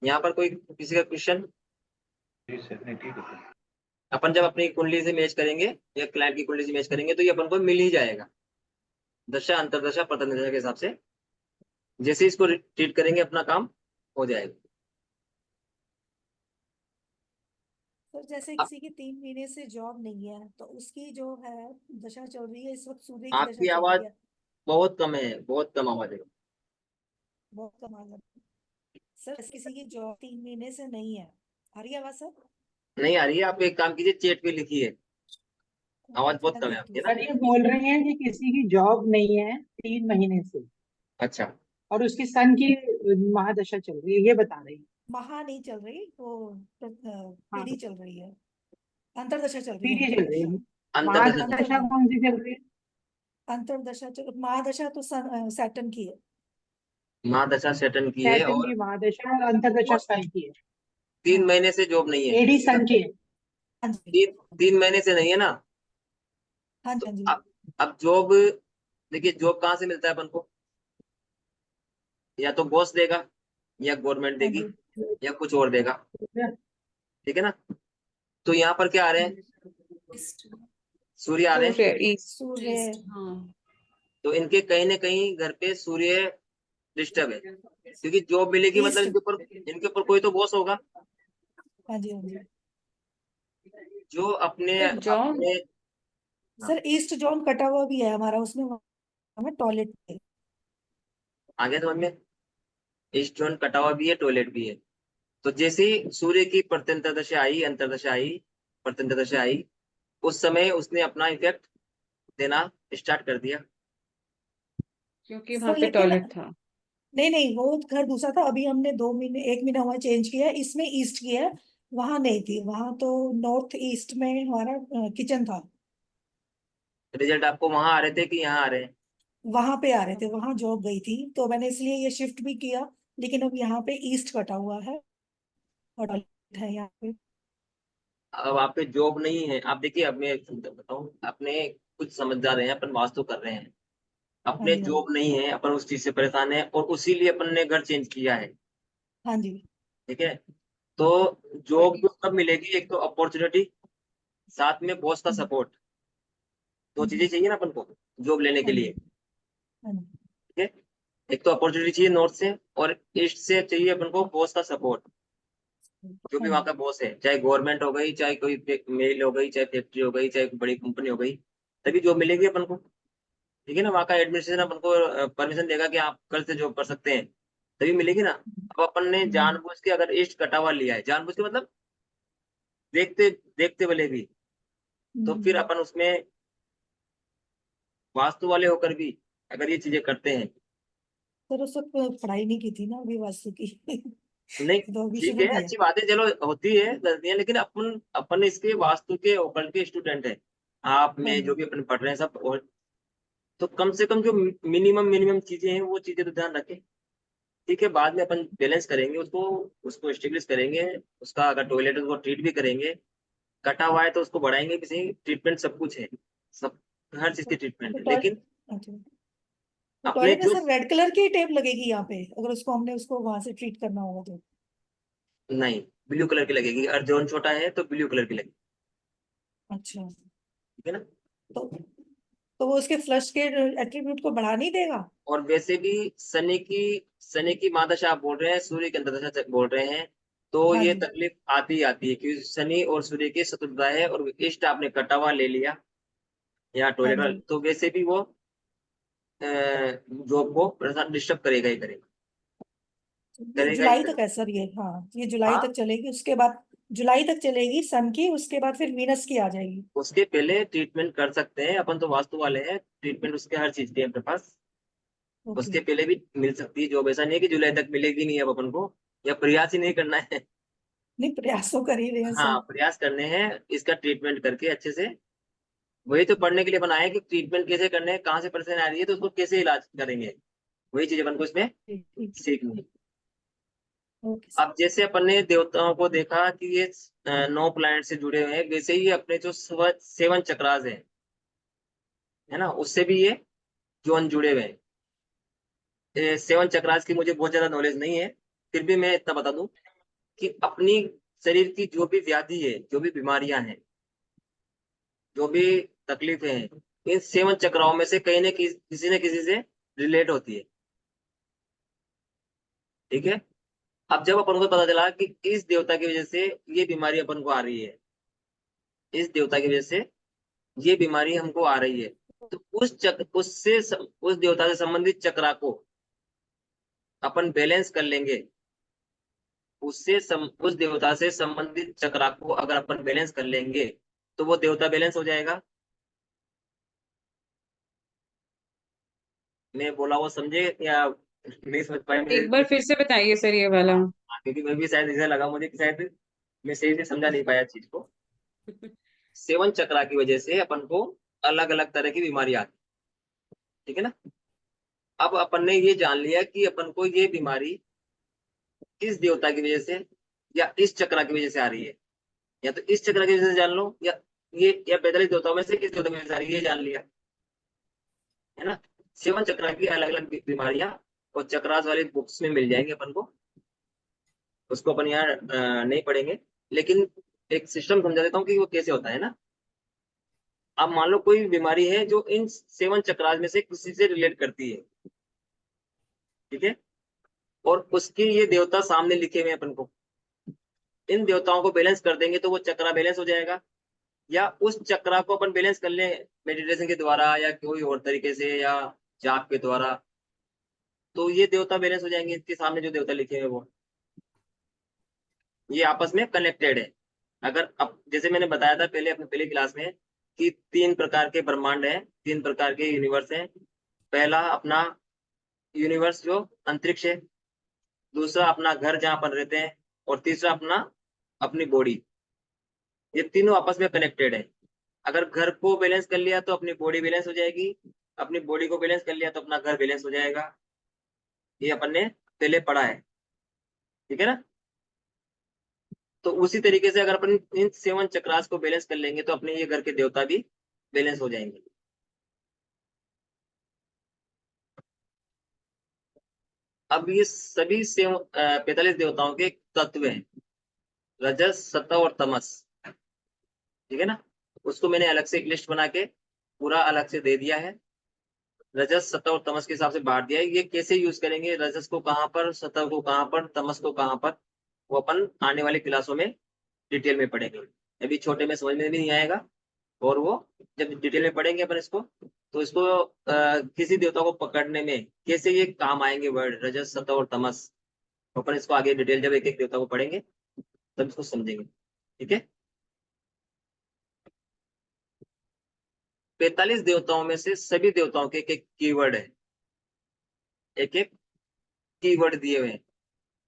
यहाँ पर कोई किसी का क्वेश्चन? अपन जब अपनी कुंडली से मैच करेंगे या क्लाइंट की कुंडली से मैच करेंगे तो ये अपन को मिल ही जाएगा, दशा अंतरदशा प्रत्यंतदशा के हिसाब से। जैसे इसको ट्रीट करेंगे अपना काम हो जाएगा। सर जैसे अब किसी की 3 महीने से जॉब नहीं है तो उसकी जो है दशा चल रही है, इस वक्त सूर्य की दशा आपकी चल आवाज रही है। बहुत कम है, बहुत कम आवाज है। बहुत कम आ सर, जैसे किसी की जॉब 3 महीने से नहीं है, आ रही है आवाज सर? नहीं आ रही है? आप एक काम कीजिए, चेट पे लिखिए, आवाज बहुत कम है देखती आपकी हूँ ना। सर ये बोल रहे हैं कि किसी की जॉब नहीं है 3 महीने से, अच्छा, और उसकी सन की महादशा चल रही है, ये बता रही है। महा नहीं चल रही वो, हाँ, पीढ़ी चल रही है, अंतरदशा चल रही है, पीढ़ी चल रही है। अंतरदशा। अंतरदशा। महादशा कौन सी चल रही है? अंतरदशा चल, महादशा तो सैटर्न की है। महादशा सैटर्न की है सैटर्न और की महादशा और अंतरदशा सन की है। 3 महीने से जॉब नहीं है। हाँ एडी सन की है। जी, 3 महीने से नहीं है ना? हाँ तो जी, अब जॉब, देखिए जॉब कहाँ से मिलता है अपन को? या तो बॉस देगा, या गवर्नमेंट हाँ देगी, जी। या कुछ और देगा। ठीक है ना? तो यहाँ पर क्या आ रहे हैं? सूर्य आ रहे हैं। सूर्य ईस्ट। सूर्य, हाँ, तो इनके कहीं ना कहीं घर पे सूर्य डिस्टर्ब है, क्योंकि जॉब मिलेगी मतलब ईस्ट, इनके ऊपर कोई तो बॉस होगा हाँ जी, हाँ जी। जो अपने तो जॉब अपने सर ईस्ट जोन कटा हुआ भी है हमारा, उसमें हमें टॉयलेट है। आगे समझ में, ईस्ट जोन कटा हुआ भी है, टॉयलेट भी है। तो जैसे ही सूर्य की प्रत्यंतर दशा आई, अंतरदशा आई, प्रत्यंतर दशा आई, उस समय उसने अपना इफेक्ट देना स्टार्ट कर दिया। क्योंकि वहां सर पे लेकिन टॉयलेट था। नहीं नहीं, वो घर दूसरा था, अभी हमने 2 महीने 1 महीना हुआ चेंज किया है, इसमें ईस्ट किया है। वहां नहीं थी, वहां तो नॉर्थ ईस्ट में हमारा किचन था। रिजल्ट आपको वहां आ रहे थे कि यहाँ आ रहे हैं? वहां पे आ रहे थे, वहां जॉब गई थी तो मैंने इसलिए ये शिफ्ट भी किया। लेकिन अब यहाँ पे ईस्ट कटा हुआ है और टॉयलेट है यहाँ पे। अब आप पे जॉब नहीं है। आप देखिए, अब मैं बताऊं, अपने कुछ समझदार हैं, अपन वास्तु कर रहे हैं, हाँ अपने जी, हाँ जी, जॉब नहीं है, अपन उस चीज से परेशान है और उसी लिए अपन ने घर चेंज किया है। हाँ जी, ठीक है? तो जॉब कब मिलेगी? एक तो अपॉर्चुनिटी, साथ में बॉस का सपोर्ट, दो चीजें चाहिए ना अपन को जॉब लेने के हाँ लिए। जी, हाँ जी, ठीक है? एक तो अपॉर्चुनिटी चाहिए नॉर्थ से, और ईस्ट से चाहिए अपन को बॉस का सपोर्ट। जो भी हाँ वहाँ जी, का बॉस है, चाहे गवर्नमेंट हो गई, चाहे कोई मेल हो गई, चाहे फैक्ट्री हो गई, चाहे कोई बड़ी कंपनी हो गई, तभी जॉब मिलेगी अपन को। ठीक है ना? वहाँ का एडमिनिस्ट्रेशन अपन को परमिशन देगा कि आप कल से जॉब कर सकते हैं, तभी मिलेगी ना। अब अपन ने जानबूझ के अगर ईस्ट कटा हुआ लिया है, जानबूझ के मतलब देखते देखते वाले भी, तो फिर अपन उसमें वास्तु वाले होकर भी अगर ये चीजें करते हैं। सर उस वक्त पढ़ाई नहीं की थी ना अभी वास्तु की। नहीं, तो अभी ठीक शुरू है, किया। अच्छी बात है, चलो होती है गलतियां, लेकिन अपन अपन इसके वास्तु के ओकल के स्टूडेंट है, आप हाँ में जो जी, भी अपन पढ़ रहे हैं सब। और तो कम से कम जो मिनिमम मिनिमम चीजें हैं वो चीजें तो ध्यान रखें। ठीक है, बाद में अपन बैलेंस करेंगे उसको, उसको स्टेब्लिश करेंगे। उसका अगर टॉयलेट है उसको ट्रीट भी करेंगे, कटा हुआ है तो उसको बढ़ाएंगे भी सही। ट्रीटमेंट सब कुछ है, सब हर चीज की ट्रीटमेंट तो है, टॉयलेट, लेकिन अच्छा, तो अपने टॉयलेट में जो, सर रेड कलर की टेप लगेगी यहाँ पे, अगर उसको हमने उसको वहां से ट्रीट करना होगा तो? नहीं, ब्लू कलर की लगेगी, और जोन छोटा है तो ब्लू कलर की लगेगी। अच्छा, ठीक है ना? तो तो वो उसके फ्लश के एट्रीब्यूट को बढ़ा नहीं देगा? और वैसे भी शनि की महादशा आप बोल रहे हैं, सूर्य की अंतर्दशा बोल रहे हैं, तो हाँ ये जी, तकलीफ आती ही आती है, क्योंकि शनि और सूर्य की शत्रुता है, और इष्ट आपने कटा हुआ ले लिया या हाँ टॉयलेट वाला, जी। तो वैसे भी वो जॉब को डिस्टर्ब करेगा ही करेगा, ये करेगा ही जुलाई तक करेगा। है सर, ये हाँ, ये जुलाई हाँ, तक चलेगी, उसके बाद जुलाई तक चलेगी सन की, उसके बाद फिर वीनस की आ जाएगी। उसके पहले ट्रीटमेंट कर सकते हैं अपन, तो वास्तु वाले हैं, ट्रीटमेंट उसके हर चीज की है अपने पास। ओके। उसके पहले भी मिल सकती है जॉब, ऐसा नहीं है कि जुलाई तक मिलेगी नहीं अब अपन को, या प्रयास ही नहीं करना है। नहीं, प्रयास तो कर ही रहे हैं हाँ, सर। प्रयास करने हैं इसका ट्रीटमेंट करके अच्छे से। वही तो पढ़ने के लिए बनाया है कि ट्रीटमेंट कैसे करने हैं, कहाँ से परेशानी आ रही है तो उसको कैसे इलाज करेंगे, वही चीज अपन को इसमें ठीक ठीक, सीखनी है। Okay sir. अब जैसे अपन ने देवताओं को देखा कि ये 9 प्लैनेट से जुड़े हुए हैं, वैसे ही अपने जो 7 चक्रास है ना, उससे भी ये जोन जुड़े हुए हैं। 7 चक्रास की मुझे बहुत ज्यादा नॉलेज नहीं है, फिर भी मैं इतना बता दूं कि अपनी शरीर की जो भी व्याधि है, जो भी बीमारियां हैं, जो भी तकलीफें हैं, इन 7 चक्राओं में से कहीं न किसी न किसी से रिलेट होती है। ठीक है? अब जब अपन को पता चला कि इस देवता की वजह से ये बीमारी अपन को आ रही है, इस देवता की वजह से ये बीमारी हमको आ रही है, तो उस देवता से संबंधित चक्रा को अपन बैलेंस कर लेंगे। उस देवता से संबंधित चक्रा को अगर अपन बैलेंस कर लेंगे तो वो देवता बैलेंस हो जाएगा। मैं बोला वो समझे या नहीं समझ पाए एक बार फिर से बताइए सर ये वाला। क्योंकि मैं भी शायद ऐसा लगा मुझे कि शायद मैं सही से समझा नहीं पाया चीज को। 7 चक्रा की वजह से अपन को अलग अलग तरह की बीमारी आती है। ठीक है ना? अब अपन ने ये जान लिया कि अपन को ये बीमारी इस देवता की वजह से या इस चक्रा की वजह से आ रही है, या तो इस चक्र की वजह से जान लो या 45 देवताओं में से किस देवता की वजह से आ रही है, ये जान लिया है ना। 7 चक्र की अलग अलग बीमारियां और चक्रास वाली बुक्स में मिल जाएंगे अपन को, उसको अपन यहाँ नहीं पढ़ेंगे, लेकिन एक सिस्टम समझा देता हूँ कि वो कैसे होता है ना। अब मान लो कोई बीमारी है जो इन 7 चक्रास में से किसी से रिलेट करती है, ठीक है, और उसके ये देवता सामने लिखे हुए हैं अपन को, इन देवताओं को बैलेंस कर देंगे तो वो चक्रा बैलेंस हो जाएगा। या उस चक्रा को अपन बैलेंस कर ले मेडिटेशन के द्वारा या कोई और तरीके से या जाप के द्वारा, तो ये देवता बैलेंस हो जाएंगे। इसके सामने जो देवता लिखे हुए वो ये आपस में कनेक्टेड है। अगर अब जैसे मैंने बताया था पहले अपने पहले क्लास में कि 3 प्रकार के ब्रह्मांड हैं, 3 प्रकार के यूनिवर्स हैं। पहला अपना यूनिवर्स जो अंतरिक्ष है, दूसरा अपना घर जहां अपन रहते हैं, और तीसरा अपनी बॉडी। ये तीनों आपस में कनेक्टेड है। अगर घर को बैलेंस कर लिया तो अपनी बॉडी बैलेंस हो जाएगी, अपनी बॉडी को बैलेंस कर लिया तो अपना घर बैलेंस हो जाएगा। ये अपन ने पहले पढ़ा है, ठीक है ना। तो उसी तरीके से अगर अपन इन 7 चक्रास को बैलेंस कर लेंगे तो अपने ये घर के देवता भी बैलेंस हो जाएंगे। अब ये सभी 45 देवताओं के तत्व हैं, रजस, सत्व और तमस, ठीक है ना। उसको मैंने अलग से एक लिस्ट बना के पूरा अलग से दे दिया है। रजस, सत्व और तमस के हिसाब से बांट दिया है। ये कैसे यूज करेंगे, रजस को कहाँ पर, सत्व को कहाँ पर, तमस को कहाँ पर, वो अपन आने वाली क्लासों में डिटेल में पढ़ेंगे। अभी छोटे में समझ में भी नहीं आएगा, और वो जब डिटेल में पढ़ेंगे अपन इसको, तो इसको किसी देवता को पकड़ने में कैसे ये काम आएंगे वर्ड रजस, सत्व और तमस, अपन इसको आगे डिटेल जब एक एक देवता को पढ़ेंगे तब इसको समझेंगे, ठीक है। 45 देवताओं में से सभी देवताओं के एक एक कीवर्ड है, एक एक कीवर्ड दिए हुए हैं।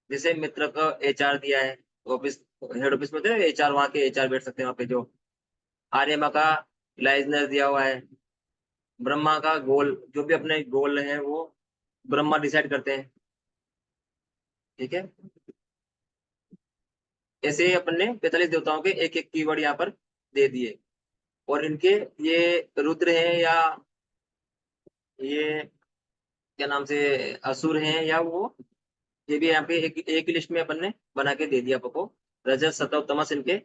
जैसे मित्र का HR दिया है, ऑफिस हेड ऑफिस में HR, वहां के HR बैठ सकते हैं वहां पे। जो आर्यमा का लाइजनर दिया हुआ है, ब्रह्मा का गोल, जो भी अपने गोल है वो ब्रह्मा डिसाइड करते हैं, ठीक है। ऐसे अपन ने 45 देवताओं के एक एक कीवर्ड यहाँ पर दे दिए, और इनके ये रुद्र हैं या ये क्या नाम से असुर हैं, या वो ये भी यहाँ पे एक लिस्ट में अपन ने बना के दे दिया आपको। रजत, सत्व, तमस इनके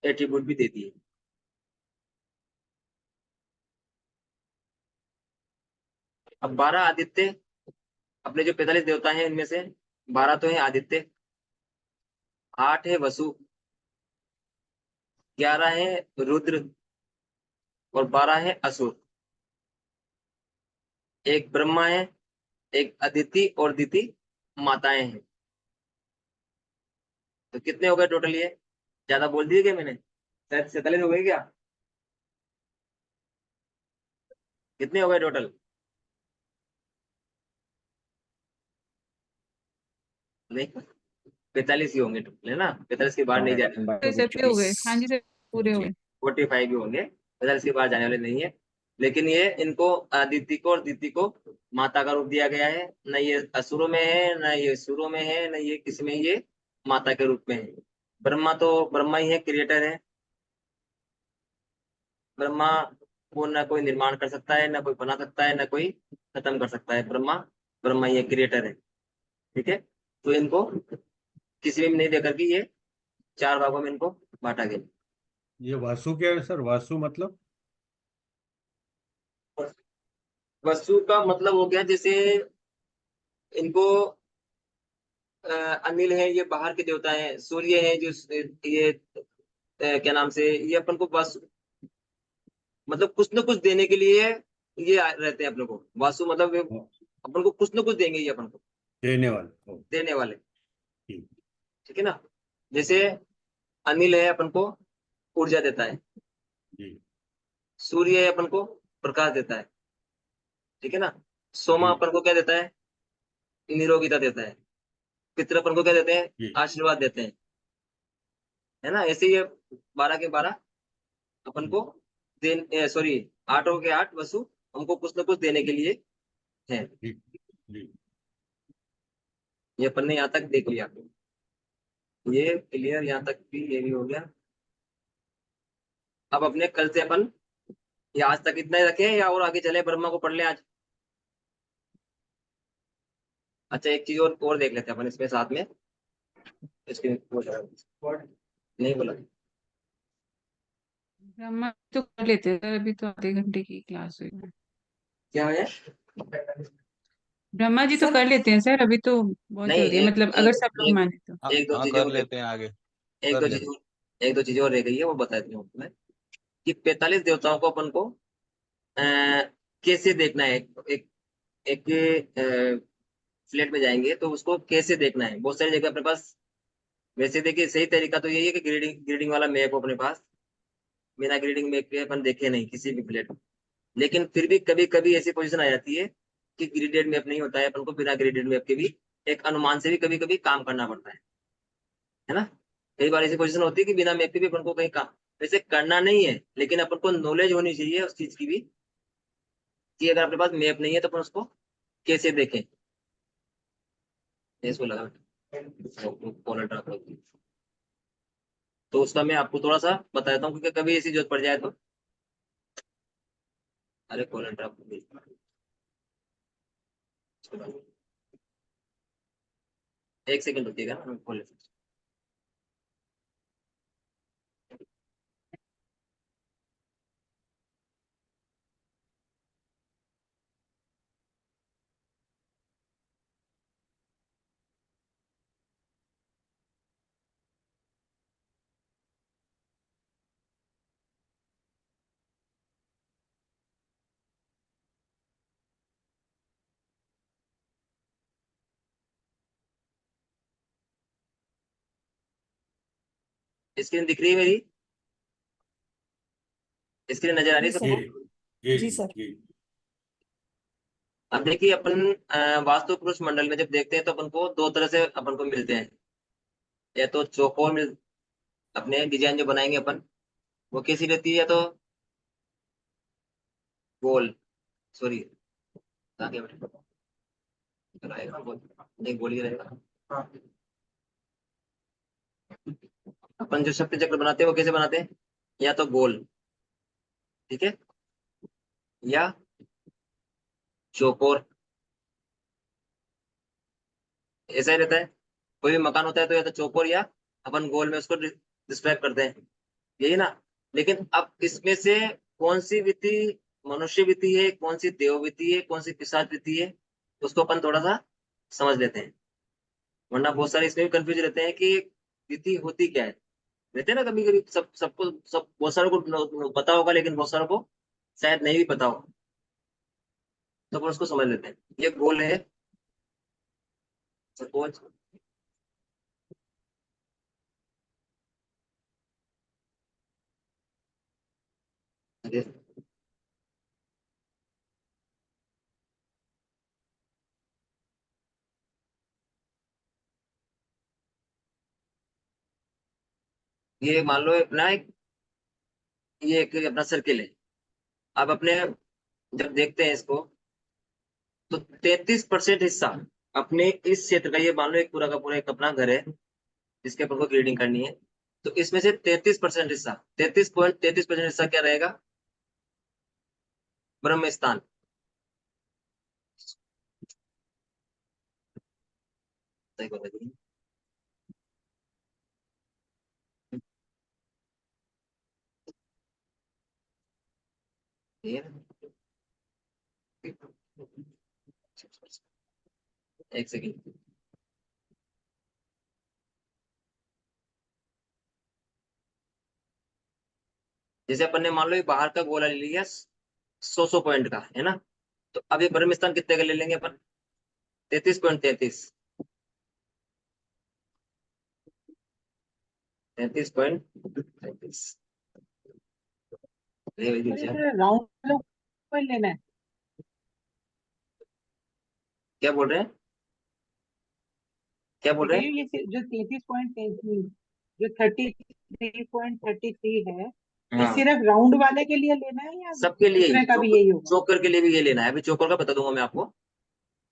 एट्रीब्यूट भी दे दिए। अब 12 आदित्य, अपने जो 45 देवता हैं इनमें से 12 तो हैं आदित्य, 8 है वसु, 11 है रुद्र, और 12 है असुर। एक ब्रह्मा है, एक अदिति और दिति माताएं हैं। तो कितने हो गए टोटल? ये ज्यादा बोल दिए क्या मैंने? शायद 47 हो गए क्या? कितने हो गए टोटल? नहीं, 45 ही होंगे टोटल, है ना। 45 के बाहर नहीं जाने वाले, सर पूरे हो गए, हाँ जी सर पूरे हो गए। 45 भी होंगे, 45 के बाहर जाने वाले नहीं है। लेकिन ये इनको अदिति को और दिति को माता का रूप दिया गया है। न ये असुरों में है, न ये सुरों में है, न ये किसी में, ये माता के रूप में है। ब्रह्मा तो ब्रह्मा ही है, क्रिएटर है। ब्रह्मा को न कोई निर्माण कर सकता है, न कोई बना सकता है, न कोई खत्म कर सकता है। ब्रह्मा ब्रह्मा ही है, क्रिएटर है, ठीक है। तो इनको किसी में भी नहीं देकर के ये 4 भागों में इनको बांटा गया। ये वास्तु क्या है सर? वास्तु मतलब? वस्तु का मतलब हो गया जैसे इनको अनिल है, ये बाहर के देवता हैं। सूर्य है जो ये क्या नाम से, ये अपन को बस मतलब कुछ न कुछ देने के लिए ये रहते हैं अपन को। वासु मतलब ये अपन को कुछ न कुछ देंगे ये अपन को, देने वाले। देने वाले। ठीक। ठीक है ना। जैसे अनिल है अपन को ऊर्जा देता है, जी सूर्य है अपन को प्रकाश देता है। ठीक है ना। सोमा जी अपन को क्या देता है, निरोगिता देता है। पितृ अपन को क्या देते हैं, जी आशीर्वाद देते हैं। है ना। ऐसे ये 12 के 12 अपन को दे, सॉरी 8 के 8 वसु हमको कुछ न कुछ देने के लिए है। जी जी। ये अपन ने यहाँ तक देख लिया, ये क्लियर, यहाँ तक भी ये भी हो गया। अब अपने कल से अपन ये आज तक इतना ही रखें या और आगे चले, ब्रह्मा को पढ़ लें आज। अच्छा एक चीज और देख लेते हैं अपन इसमें साथ में। इसके नहीं बोला। ब्रह्मा तो कर लेते हैं सर, अभी तो आधे घंटे की क्लास हुई है। क्या है। ब्रह्मा जी तो सर कर लेते हैं सर, अभी तो बहुत नहीं जल्दी है, एक मतलब अगर सब लोग माने तो। हाँ एक दो हाँ, चीजें कर और लेते हैं आगे, एक कर दो लेते चीजें एक दो चीजें और रह गई है, वो बता देती हूँ मैं। कि 45 देवताओं को अपन को अ, कैसे देखना है। एक एक फ्लैट में जाएंगे तो उसको कैसे देखना है। बहुत सारी जगह अपने पास, वैसे देखिए सही तरीका तो यही है कि ग्रीडिंग ग्रीडिंग वाला मैप हो अपने पास। बिना ग्रीडिंग मैप के अपन देखे नहीं किसी भी फ्लैट में। लेकिन फिर भी कभी कभी ऐसी पोजीशन आ जाती है कि ग्रीडेड मैप नहीं होता है, अपन को बिना ग्रीडेड मैप के भी एक अनुमान से भी कभी कभी काम करना पड़ता है ना। कई बार ऐसी पोजीशन होती है कि बिना मैप के भी अपन को कहीं काम, वैसे करना नहीं है, लेकिन अपन को नॉलेज होनी चाहिए उस चीज की भी, कि अगर अपने पास मैप नहीं है तो अपन उसको कैसे देखें। इसको लगा कॉलर ड्रॉप होती है। तो उसका मैं आपको थोड़ा सा बता देता हूँ, क्योंकि कभी ऐसी जरूरत पड़ जाए तो। अरे कॉलर ड्रॉप एक सेकंड रुकिएगा ना, कॉलर। स्क्रीन दिख रही है मेरी, स्क्रीन नजर आ रही जी है जी सर। सबको। जी जी सर। जी। अब देखिए अपन वास्तु पुरुष मंडल में जब देखते हैं तो अपन को दो तरह से अपन को मिलते हैं। या तो चौकोर मिल, अपने डिजाइन जो बनाएंगे अपन वो कैसी रहती है, या तो गोल, सॉरी आगे रहेगा गोल, नहीं गोल ही रहेगा। हाँ। अपन जो शक्ति चक्र बनाते हैं वो कैसे बनाते हैं, या तो गोल, ठीक है, या चौकोर, ऐसा ही रहता है। कोई भी मकान होता है तो या तो चौकोर या अपन गोल में उसको डिस्क्राइब करते हैं, यही ना। लेकिन अब इसमें से कौन सी विधि मनुष्य विधि है, कौन सी देव विधि है, कौन सी पिशाच विधि है, उसको अपन थोड़ा सा समझ लेते हैं। वरना बहुत सारे इसमें भी कंफ्यूज रहते हैं कि विधि होती क्या है। रहते हैं ना कभी कभी, सबको सब बहुत सारों को पता होगा लेकिन बहुत सारों को शायद नहीं भी पता हो, तो अपन उसको समझ लेते हैं। ये गोल है सपोज, ये मान लो अपना एक, ये एक अपना सर्किल है। अब अपने जब देखते हैं इसको तो 33% हिस्सा अपने इस क्षेत्र का, ये मान लो एक पूरा का पूरा एक अपना घर है जिसके अपन को ग्रेडिंग करनी है। तो इसमें से 33% हिस्सा, 33.33% हिस्सा क्या रहेगा, ब्रह्म स्थान। सही बात है। ये ना? एक सेकेंड। जैसे अपन ने मान लो ये बाहर का गोला ले लिया 100 पॉइंट का, है ना? तो अब ये ब्रह्म स्थान कितने का ले लेंगे अपन? 33.33, 33.33। राउंड में लेना है। क्या बोल रहे हैं? क्या बोल रहे हैं? ये जो 33.33, जो 33.33 है, ये हाँ, सिर्फ राउंड वाले के लिए लेना है या सबके लिए ही। दूसरे का भी यही होगा? चोकर के लिए भी ये लेना है। अभी चोकर का बता दूंगा मैं आपको।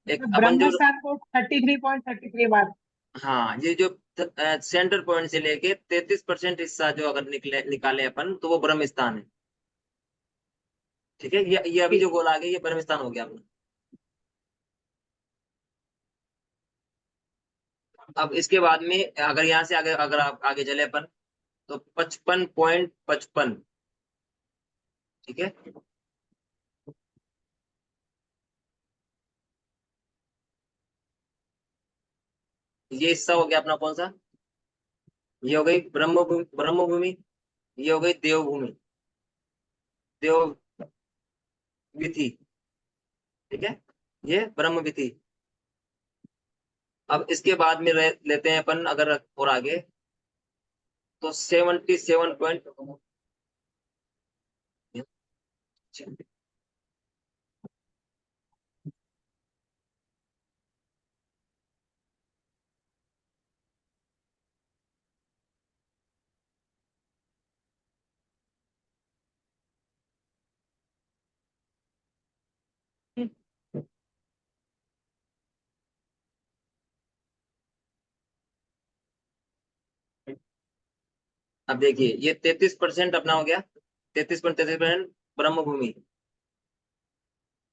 एक तो अपन जो, ब्रह्म स्थान को 33.33 बार। हाँ, ये जो सेंटर पॉइंट से लेके 33% हिस्सा जो अगर निकाले अपन, तो वो ब्रह्म स्थान है। ठीक है, ये अभी जो ठीक। गोला आ गया ये ब्रह्म स्थान हो गया अपना। अब इसके बाद में अगर यहाँ से आगे अगर आप आगे चले अपन, तो 55.55। ठीक है, ये हिस्सा हो गया अपना कौन सा? ये हो गई ब्रह्मभूमि, ये हो गई देवभूमि, देव विधि। ठीक है, ये ब्रह्म विधि। अब इसके बाद में लेते हैं अपन अगर और आगे, तो 77 पॉइंट। अब देखिए ये 33% अपना हो गया। 33.33% ब्रह्मभूमि।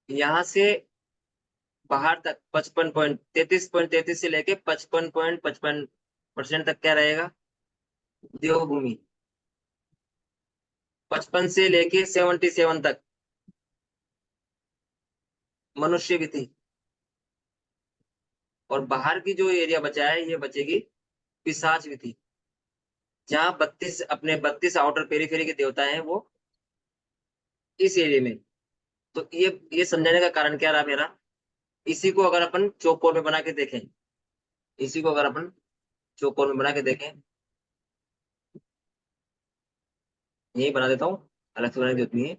यहाँ से बाहर तक 55.33 से लेके 55.55% तक क्या रहेगा? देवभूमि। 55 से लेके 77 तक मनुष्य विधि। और बाहर की जो एरिया बचा है ये बचेगी पिशाच विधि, जहाँ 32 आउटर पेरीफेरी के देवता हैं वो इस एरिया में। तो ये समझाने का कारण क्या रहा मेरा, इसी को अगर अपन चौकोर में बना के देखें, इसी को अगर अपन चौकोर में बना के देखें, यही बना देता हूँ, अलग से बनाने की जरूरत नहीं है।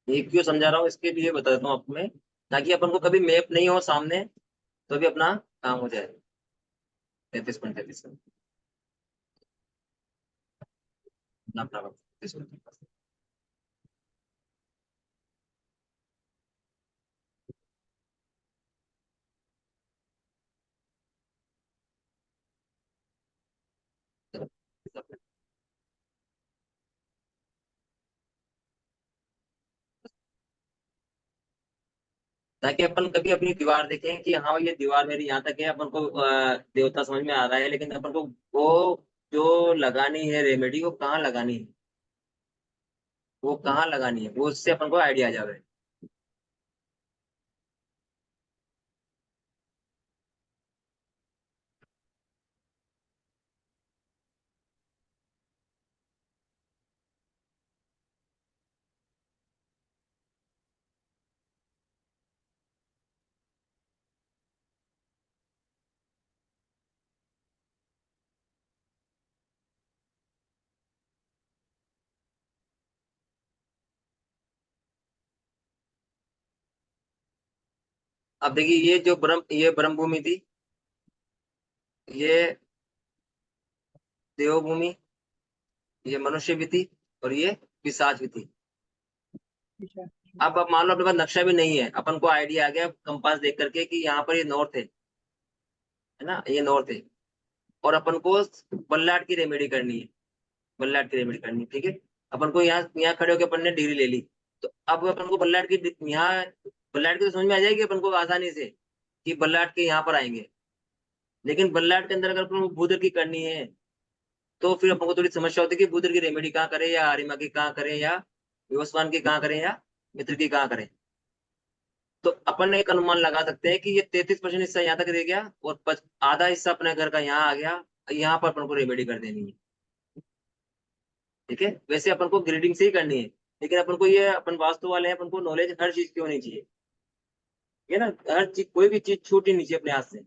ये क्यों समझा रहा हूँ इसके लिए बता देता हूँ आपको मैं, ताकि अपन को कभी मैप नहीं हो सामने तो भी अपना काम हो जाए। 33.33 अपना 33.33। ताकि अपन कभी अपनी दीवार देखें कि हाँ ये दीवार मेरी यहाँ तक है, अपन को देवता समझ में आ रहा है, लेकिन अपन को वो जो लगानी है रेमेडी वो कहाँ लगानी है, वो कहाँ लगानी है, वो उससे अपन को आइडिया आ जावे। अब देखिए ये ब्रह्म भूमि थी, ये देवभूमि, ये मनुष्य भी थी, और ये पिशाच भी थी। अब मान लो अपने पास नक्शा भी नहीं है, अपन को आइडिया आ गया कंपास देख करके कि यहाँ पर ये नॉर्थ है ना, ये नॉर्थ है, और अपन को बल्लाट की रेमेडी करनी है, बल्लाट की रेमेडी करनी है। ठीक है, अपन को यहाँ खड़े होकर अपन ने डिग्री ले ली, तो अब अपन को बल्लाट की यहाँ बल्लाट की तो समझ में आ जाएगी अपन को आसानी से कि बल्लाट के यहाँ पर आएंगे। लेकिन बल्लाट के अंदर अगर अपन को बूदर की करनी है तो फिर अपन को थोड़ी समस्या होती है कि बूदर की रेमेडी कहाँ करें, या आर्यमा की कहाँ करें, या विवस्वान की कहाँ करें, या मित्र की कहाँ करें। तो अपन एक अनुमान लगा सकते हैं कि ये 33% हिस्सा यहाँ तक रह गया और आधा हिस्सा अपने घर का यहाँ आ गया, यहाँ पर अपन को रेमेडी कर देनी है। ठीक है, वैसे अपन को ग्रेडिंग से ही करनी है, लेकिन अपन को ये अपन वास्तु वाले हैं, अपन को नॉलेज हर चीज की होनी चाहिए, ठीक है ना। हर चीज, कोई भी चीज छूटी नहीं चाहिए अपने हाथ से।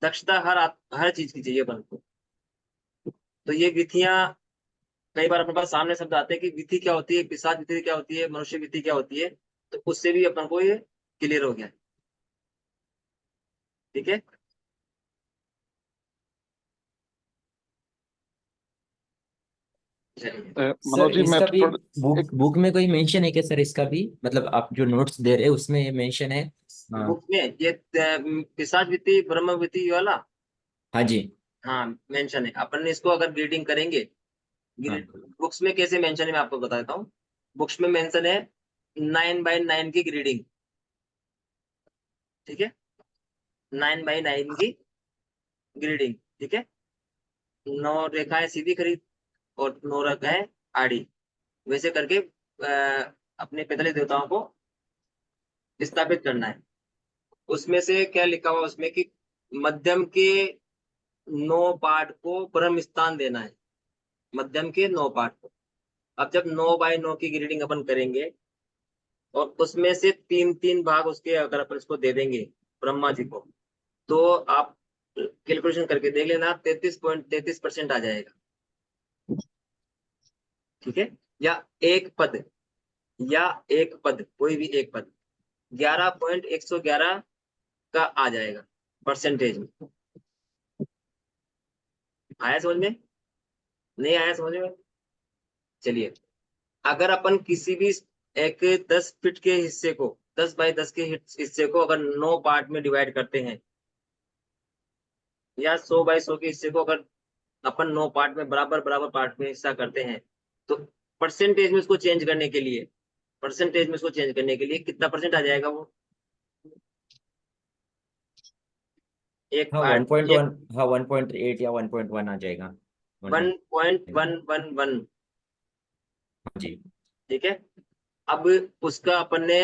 दक्षता हर चीज की चाहिए अपन को। तो ये विधियां, कई बार अपने पास सामने शब्द आते हैं कि विधि क्या होती है, पिशाच विधि क्या होती है, मनुष्य विधि क्या होती है, तो उससे भी अपन को ये क्लियर हो गया। ठीक है, चलिए। मनोज जी, मैं इसका भी थोड़ा बुक में कोई मेंशन है क्या सर? इसका भी मतलब आप जो नोट्स दे रहे हैं उसमें ये मेंशन है? हाँ। बुक में ये पिशाच विधि, ब्रह्म विधि वाला, हाँ जी। हाँ मेंशन है। अपन ने इसको अगर ग्रेडिंग करेंगे, हाँ। बुक्स में कैसे मेंशन है मैं आपको बता देता हूँ। बुक्स में मेंशन है 9/9 की ग्रेडिंग। ठीक है, 9/9 की ग्रेडिंग। ठीक है, 9 रेखाएं सीधी खरीद और 9 रेखाएं आड़ी, वैसे करके अपने 45 देवताओं को स्थापित करना है। उसमें से क्या लिखा हुआ उसमें कि मध्यम के 9 पार्ट को ब्रह्म स्थान देना है, मध्यम के 9 पार्ट को। अब जब 9/9 की ग्रेडिंग अपन करेंगे और उसमें से 3-3 भाग उसके अगर अपन इसको दे देंगे ब्रह्मा जी को, तो आप कैलकुलेशन करके देख लेना, 33.33% आ जाएगा। ठीक है, या एक पद, या एक पद, कोई भी एक पद 11.111 का आ जाएगा परसेंटेज में। आया समझ में? नहीं आया समझ में? चलिए, अगर अपन किसी भी एक 10 फीट के हिस्से को, 10x10 के हिस्से को अगर 9 पार्ट में डिवाइड करते हैं, या 100x100 के हिस्से को अगर अपन 9 पार्ट में बराबर बराबर पार्ट में हिस्सा करते हैं, तो परसेंटेज में उसको चेंज करने के लिए, कितना परसेंट आ जाएगा वो? एक हाँ पार्ट 1.1, हाँ 1.8 या 1.1 आ जाएगा। 1.111। जी। ठीक है, अब उसका अपन ने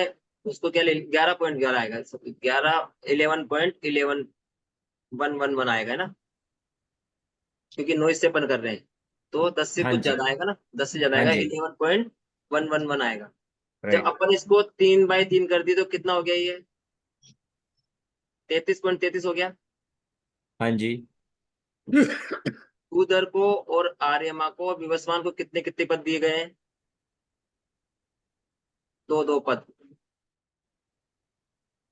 उसको क्या ले, 11.11 आएगा, 11.11 आएगा ना, क्योंकि नॉइज से अपन कर रहे हैं, तो 10 से हाँ कुछ जी। ज्यादा आएगा ना, 10 से ज्यादा हाँ आएगा, जी। 11.111 आएगा। जब राइट। अपन इसको 3/3 कर दी तो कितना हो गया ये? 33.33 हो गया। हाँ जी। उदर को और आर्यमा को और विवस्वान को कितने कितने पद दिए गए हैं? 2-2 पद,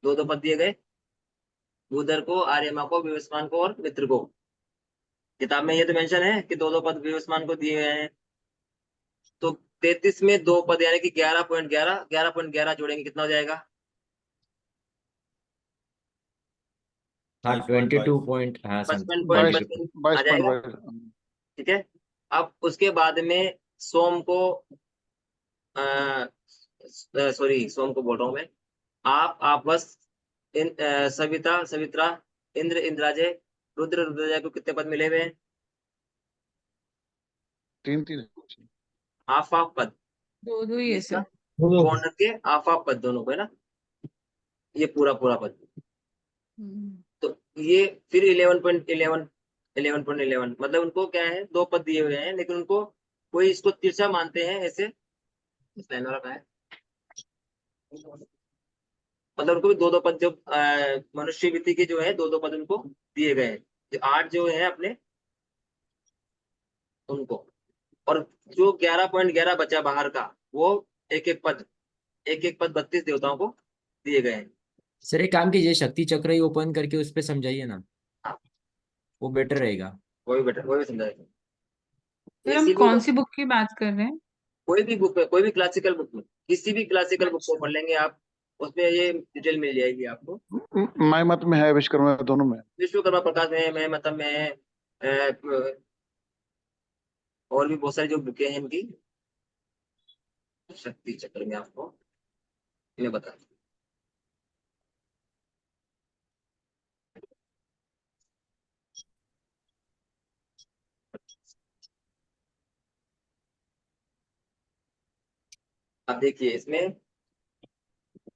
2-2 पद दिए गए। उदर को, आर्यमा को, विवस्वान को और मित्र को। किताब में ये तो मेंशन है कि 2-2 पद विवस्वान को दिए गए हैं। तो 33 में 2 पद यानी कि 11.11 जोड़ेंगे कितना हो जाएगा? हाँ 22 पॉइंट, हाँ 55.55 आ जाएगा। 22.22। ठीक है, अब उसके बाद में सोम को, सॉरी सोम को बोल रहा हूं मैं, आप बस सविता सवित्रा, इंद्र इंद्राजय, रुद्र रुद्रजय को कितने पद मिले हुए हैं? 3-3। हाफ हाफ पद, दो दो ही है इसका सर। कॉर्नर के हाफ हाफ पद दोनों को, है ना, ये पूरा पूरा पद। तो ये फिर 11.11 मतलब उनको क्या है, 2 पद दिए हुए हैं, लेकिन उनको कोई इसको तिरछा मानते हैं ऐसे, इस लाइन वाला कहाँ है, मतलब उनको भी 2-2 पद जो मनुष्य विधि के जो है 2-2 पद उनको दिए गए हैं, जो 8 जो है अपने उनको, और जो 11.11 बचा बाहर का, वो एक एक पद 32 देवताओं को दिए गए हैं। सर एक काम कीजिए, शक्ति चक्र ही ओपन करके उस पे समझाइए ना, हाँ, वो बेटर रहेगा। वो भी बेटर, वो भी समझाएगा। सर हम कौन सी बुक की बात कर रहे हैं? कोई भी बुक में, कोई भी क्लासिकल बुक में, किसी भी क्लासिकल बुक को पढ़ लेंगे आप, उसमें ये डिटेल मिल जाएगी आपको। मैं मत में है, विश्वकर्मा, दोनों में। विश्वकर्मा प्रकाश में है, मैं मतलब में है, और भी बहुत सारी जो बुकें हैं इनकी, शक्ति चक्र में आपको मैं बता दूं। अब देखिए इसमें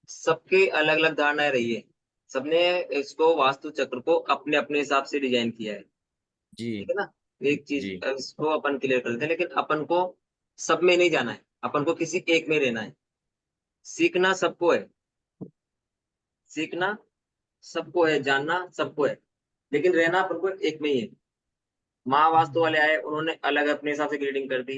सबके अलग अलग धारणाएं रही है, सबने इसको वास्तु चक्र को अपने अपने हिसाब से डिजाइन किया है, जी ठीक है ना। एक चीज जी इसको अपन क्लियर कर देते हैं, लेकिन अपन को सब में नहीं जाना है, अपन को किसी एक में रहना है। सीखना सबको है, सीखना सबको है, जानना सबको है, लेकिन रहना अपन को एक में ही है। महावास्तु वाले आए, उन्होंने अलग अपने हिसाब से ग्रेडिंग कर दी,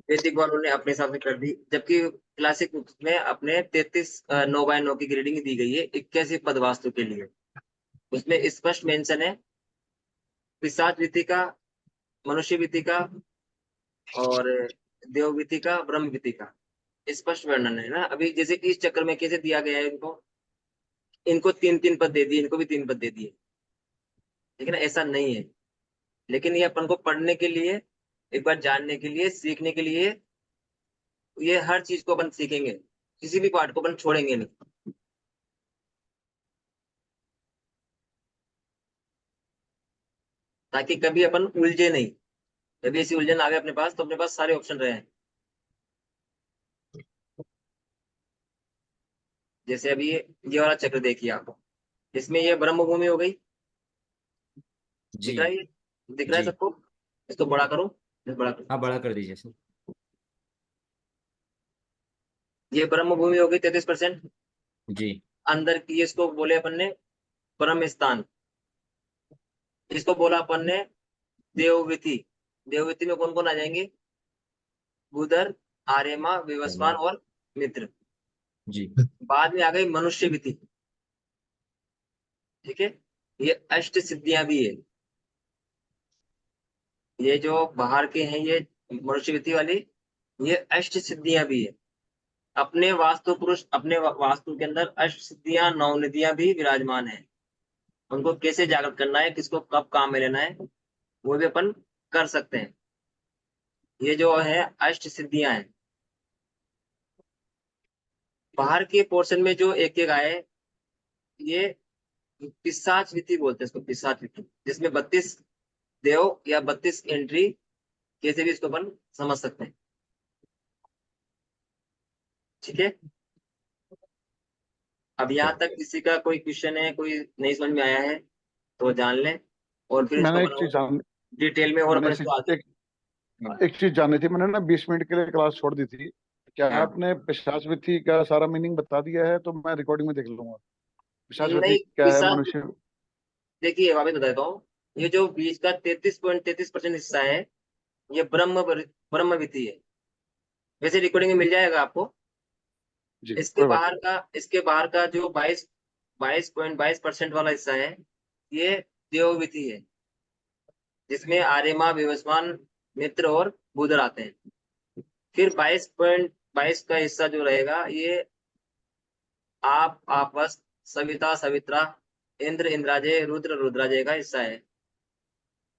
वैदिक वालों ने अपने हिसाब से कर दी, जबकि क्लासिक में अपने 33 9x9 की ग्रेडिंग दी गई है 81 पद वास्तु के लिए। उसमें स्पष्ट मेंशन है पिशाच विधि का, मनुष्य विधि का और देव विधि का, ब्रह्म विधि का स्पष्ट वर्णन है ना। अभी जैसे इस चक्र में कैसे दिया गया है, इनको इनको 3-3 पद दे दिए, इनको भी 3 पद दे दिए, लेकिन ऐसा नहीं है। लेकिन ये अपन को पढ़ने के लिए, एक बार जानने के लिए, सीखने के लिए, ये हर चीज को अपन सीखेंगे, किसी भी पार्ट को अपन छोड़ेंगे नहीं। ताकि कभी अपन उलझे नहीं, कभी ऐसी उलझन आ गए अपने पास तो अपने पास सारे ऑप्शन रहे हैं। जैसे अभी ये वाला चक्र देखिए आप, इसमें ये ब्रह्म भूमि हो गई, जी दिख रहा है, ये दिख रहा है जी सबको। इसको बड़ा करो, बड़ा करो। हाँ, बड़ा कर दीजिए सर। ये ब्रह्म भूमि हो गई 33%। जी अंदर की इसको बोले अपन ने ब्रह्म स्थान, इसको बोला अपन ने देवविति। देवविति में कौन कौन आ जाएंगे? बुधर, आर्यमा, विवस्वान और मित्र। जी बाद में आ गई मनुष्य विधि, ठीक है। ये अष्ट सिद्धियां भी है, ये जो बाहर के हैं ये मनुष्य विधि वाली, ये अष्ट सिद्धियां भी है। अपने वास्तु पुरुष, अपने वास्तु के अंदर अष्ट सिद्धियां, 9 निधियां भी विराजमान है। उनको कैसे जागृत करना है, किसको कब काम में लेना है, वो भी अपन कर सकते हैं। ये जो है अष्ट सिद्धियां हैं। बाहर के पोर्शन में जो एक एक आए, ये पिशाच विधि बोलते हैं इसको, पिशाच विधि, जिसमें 32 देव या 32 एंट्री, कैसे भी इसको अपन समझ सकते हैं, ठीक है। अब यहाँ तक किसी का कोई क्वेश्चन है, कोई नहीं समझ में आया है तो जान लें, और फिर इसको मैंने एक अपन चीज जान डिटेल में और मैंने अपन एक इसको आगे। एक चीज जाननी थी। मैंने ना 20 मिनट के लिए क्लास छोड़ दी थी। क्या हाँ, आपने पिशाच विधि का सारा मीनिंग बता दिया है? तो मैं रिकॉर्डिंग में देख लूंगा। पिशाच विधि नहीं क्या है? पिशाच, मनुष्य। देखिए वापस बता देता हूँ। ये जो बीच का 33.33% हिस्सा है, ये ब्रह्म विधि है। वैसे रिकॉर्डिंग में मिल जाएगा आपको। जी, कोई बात इसके बाहर का जो 22.22% वाला हिस्सा है, ये देव विधि है, जिसमें आर्यमा, विवस्वान, मित्र और बुधर आते हैं। फिर 22.22 का हिस्सा जो रहेगा, ये आप, आपस, सविता, सवित्रा, इंद्र, इंद्राजय, रुद्र, रुद्राजय का हिस्सा है।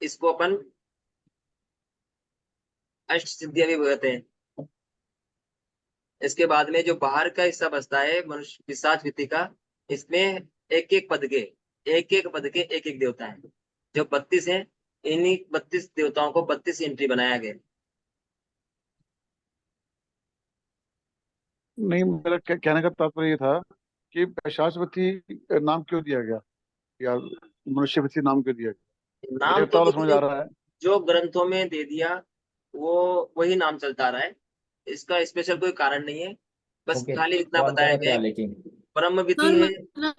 इसको अपन अष्ट सिद्धियां भी बोलते हैं। इसके बाद में जो बाहर का हिस्सा बचता है मनुष्य पिशाच विधि का, इसमें एक एक पद के एक एक देवता है, जो 32 है। इन्हीं 32 देवताओं को 32 एंट्री बनाया गया। नहीं, मेरा कहने का तात्पर्य ये था कि पिशाच विधि नाम क्यों दिया गया, या मनुष्य विधि नाम क्यों दिया गया? नाम देवता तो वाला देखिए समझ आ रहा है। जो ग्रंथों में दे दिया वो वही नाम चलता आ रहा है, इसका स्पेशल कोई कारण नहीं है, बस ओके, खाली इतना कौन बताया सा गया क्या है कि लेकिन ब्रह्म विधि सर है। मतलब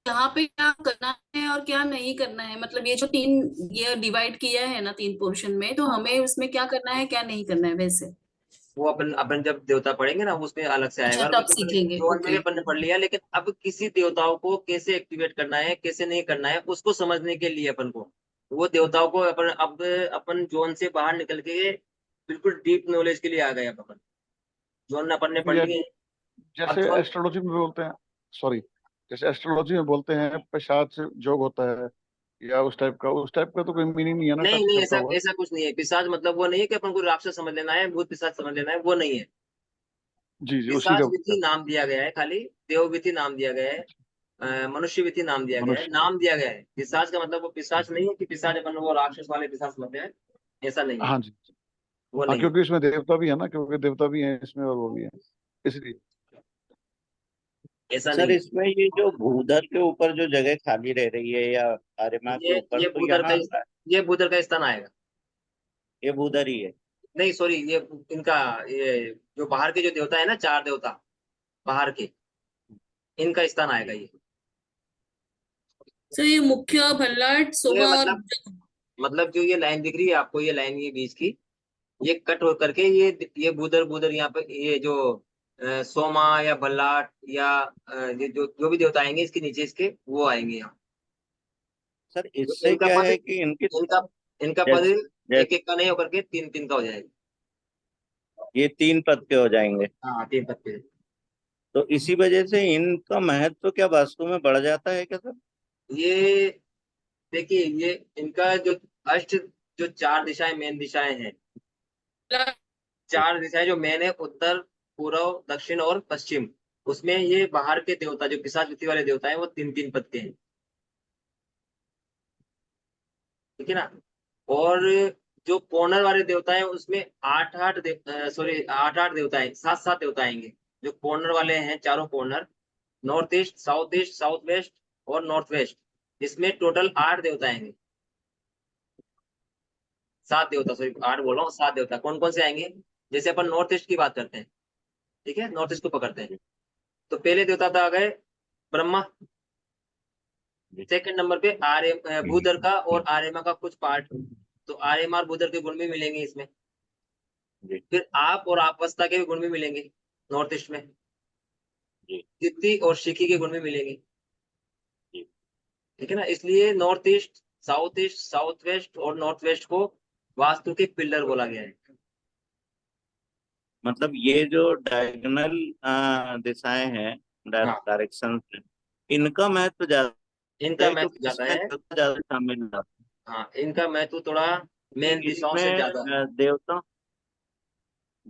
यहाँ पे क्या करना है और क्या नहीं करना है, मतलब ये जो तीन ये डिवाइड किया है ना 3 पोर्शन में, तो हमें उसमें क्या करना है क्या नहीं करना है वैसे? वो अपन अपन जब देवता पढ़ेंगे ना उसमें अलग से अच्छा आएगा। तब वैसे अपन सीखेंगे, जो में ओके। अपन ने पढ़ लिया, लेकिन अब किसी देवताओं को कैसे एक्टिवेट करना है, कैसे नहीं करना है, उसको समझने के लिए अपन को वो देवताओं को अपन अब अपन जोन से बाहर निकल के बिल्कुल डीप नॉलेज के लिए आ गए। अब अपन जोन अपन ने पढ़ या लिए हैं। अब जैसे जोन, एस्ट्रोलॉजी में बोलते हैं, सॉरी, जैसे एस्ट्रोलॉजी में बोलते हैं पिशाच जोग होता है, या उस टाइप का तो कोई मीनिंग नहीं है ना नहीं टच नहीं, करता ऐसा हुआ। ऐसा कुछ नहीं है। पिशाच मतलब वो नहीं है कि अपन को राक्षस समझ लेना है, भूत पिशाच समझ लेना है, वो नहीं है। जी जी, उसी पिशाच का विधि नाम दिया गया है, खाली देव विधि नाम दिया गया है, मनुष्य विधि नाम दिया गया है, मनुष्य। नाम दिया गया है। पिशाच का मतलब वो पिशाच नहीं है कि पिशाच अपन वो राक्षस वाले पिशाच समझते हैं, ऐसा नहीं है, हाँ जी। वो हाँ, नहीं है। क्योंकि इसमें देवता भी है ना, क्योंकि देवता भी है इसमें और वो भी है, इसलिए। ऐसा सर नहीं है। इसमें ये जो भूधर के ऊपर जो जगह खाली रह रही है या आर्यमा के ऊपर, ये तो भूधर का यहाँ ये भूधर का स्थान आएगा। ये भूधर ही है। नहीं सॉरी, ये इनका, ये जो बाहर के जो देवता है ना, चार देवता बाहर के, इनका स्थान आएगा जी। ये। सर ये मुख्य, भल्लाट, ये सोमा और मतलब जो ये लाइन दिख रही है आपको, ये लाइन ये बीच की, ये कट हो करके ये बुधर बुधर यहाँ पे ये जो सोमा या बल्लाट या ये जो भी देवता आएंगे इसके नीचे इसके, वो आएंगे यहाँ। सर तो इससे इनका क्या पद है कि इनकी इनका इनका पद जैसे, एक एक का नहीं होकर के तीन तीन का हो जाएगा। ये 3 पद के हो जाएंगे, हाँ, तीन पद के। तो इसी वजह से इनका महत्व क्या वास्तु में बढ़ जाता है क्या सर? ये देखिए, ये इनका जो अष्ट, जो चार दिशाएं मेन दिशाएं हैं, जी। चार दिशाएं जो मेन है, उत्तर पूर्व दक्षिण और पश्चिम, उसमें ये बाहर के देवता जो पिशाच वृत्ति वाले देवता हैं वो तीन तीन पद के हैं, ठीक है ना। और जो कॉर्नर वाले देवता हैं उसमें आठ आठ सॉरी आठ आठ देवता है, सात सात देवता आएंगे। जो कॉर्नर वाले हैं चारों corner, north east, south west और नॉर्थ वेस्ट, इसमें टोटल आठ देवता आएंगे। सात देवता, सॉरी आठ बोल रहा हूँ, सात देवता कौन कौन से आएंगे? जैसे अपन नॉर्थ ईस्ट की बात करते हैं, ठीक है, नॉर्थ ईस्ट को पकड़ते हैं, तो पहले देवता था आ गए ब्रह्मा। सेकंड नंबर पे आर्य भूधर का और आर्यमा का कुछ पार्ट, तो आर्यमा और भूधर के गुण भी मिलेंगे इसमें। जी। फिर आप और आपस्ता के भी गुण भी मिलेंगे नॉर्थ ईस्ट में। जी। तिथि और शिखी के गुण भी मिलेंगे, जी। ठीक है ना। इसलिए नॉर्थ ईस्ट, साउथ वेस्ट और नॉर्थ वेस्ट को वास्तु के पिलर बोला गया है। मतलब ये जो डायगोनल दिशाएं हैं, हाँ, डायरेक्शन, इनका महत्व ज्यादा इनका है महत्व क्योंकि ज्यादा इसमें है। देवता ज्यादा शामिल होता हाँ, इनका महत्व थोड़ा है। मेन दिशाओं से इसमें ज्यादा है।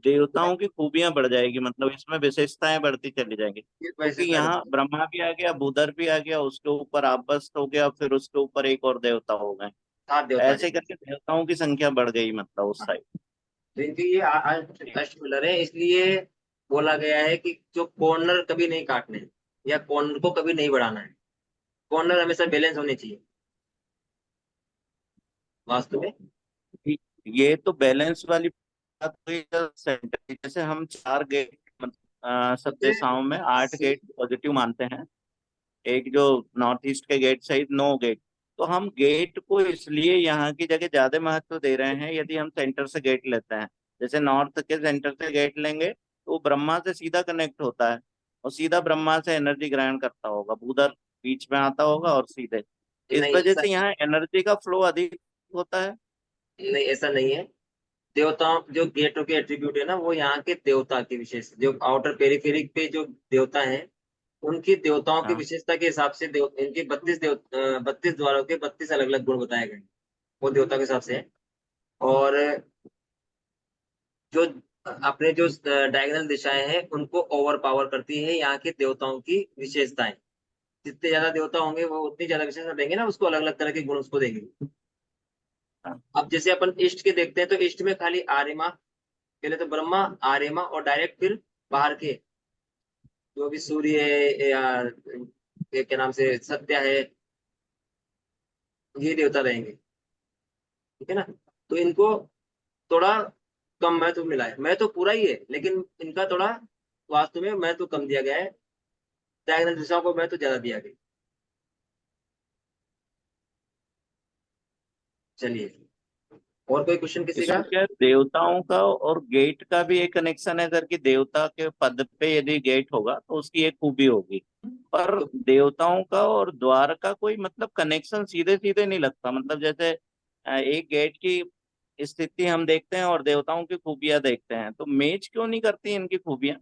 देवताओं की खूबियां बढ़ जाएगी, मतलब इसमें विशेषताएं बढ़ती चली जाएंगी, ये वैसे क्योंकि सारे यहाँ ब्रह्मा भी आ गया, भूधर भी आ गया, उसके ऊपर आपस्त हो गया, फिर उसके ऊपर एक और देवता हो गए। सात देवता ऐसे हैं। करके देवताओं की संख्या बढ़ गई, मतलब उस हाँ, साइड। तो इनके ये अष्ट पिलर है, इसलिए बोला गया है कि जो कॉर्नर कभी नहीं काटने हैं, या कॉर्नर को कभी नहीं बढ़ाना है। कॉर्नर हमेशा बैलेंस होने चाहिए वास्तु में। ये तो बैलेंस वाली बात हुई। सेंटर जैसे हम 4 गेट, सब दिशाओं में 8 गेट पॉजिटिव मानते हैं, एक जो नॉर्थ ईस्ट के गेट सहित 9 गेट। तो हम गेट को इसलिए यहाँ की जगह ज्यादा महत्व दे रहे हैं। यदि हम सेंटर से गेट लेते हैं, जैसे नॉर्थ के सेंटर से गेट लेंगे तो वो ब्रह्मा से सीधा कनेक्ट होता है और सीधा ब्रह्मा से एनर्जी ग्रहण करता होगा, उधर बीच में आता होगा और सीधे, इस नहीं वजह ऐसा से यहाँ एनर्जी का फ्लो अधिक होता है। नहीं, ऐसा नहीं है। देवताओं जो गेटों के एट्रीब्यूट है ना, वो यहाँ के देवता की विशेष, जो आउटर पेरिफेरिक पे जो देवता हैं, उनकी देवताओं की हाँ। विशेषता के हिसाब से इनके 32 द्वारों के 32 अलग अलग गुण बताए गए, वो देवता के हिसाब से है। और जो अपने जो डायगोनल दिशाएं हैं उनको ओवर पावर करती है यहाँ के देवताओं की विशेषताएं। जितने ज्यादा देवता होंगे वो उतनी ज्यादा विशेषता देंगे ना, उसको अलग अलग तरह के गुण उसको देंगे। हाँ। अब जैसे अपन ईस्ट के देखते हैं, तो ईस्ट में खाली आर्यमा, पहले तो ब्रह्मा, आर्यमा और डायरेक्ट फिर बाहर के जो भी सूर्य है या ये क्या नाम से सत्या है, ये देवता रहेंगे, ठीक है ना। तो इनको थोड़ा कम महत्व मिला है। महत्व पूरा ही है, लेकिन इनका थोड़ा वास्तु में महत्व कम दिया गया है, डायगोनल दिशाओं को महत्व ज्यादा दिया गया। चलिए, और कोई क्वेश्चन किसी का? इसमें क्या है, देवताओं का और गेट का भी एक कनेक्शन है सर, कि देवता के पद पे यदि गेट होगा तो उसकी एक खूबी होगी, पर तो देवताओं का और द्वार का कोई मतलब कनेक्शन सीधे सीधे नहीं लगता। मतलब जैसे एक गेट की स्थिति हम देखते हैं और देवताओं की खूबियां देखते हैं, तो मैच क्यों नहीं करती इनकी खूबियां?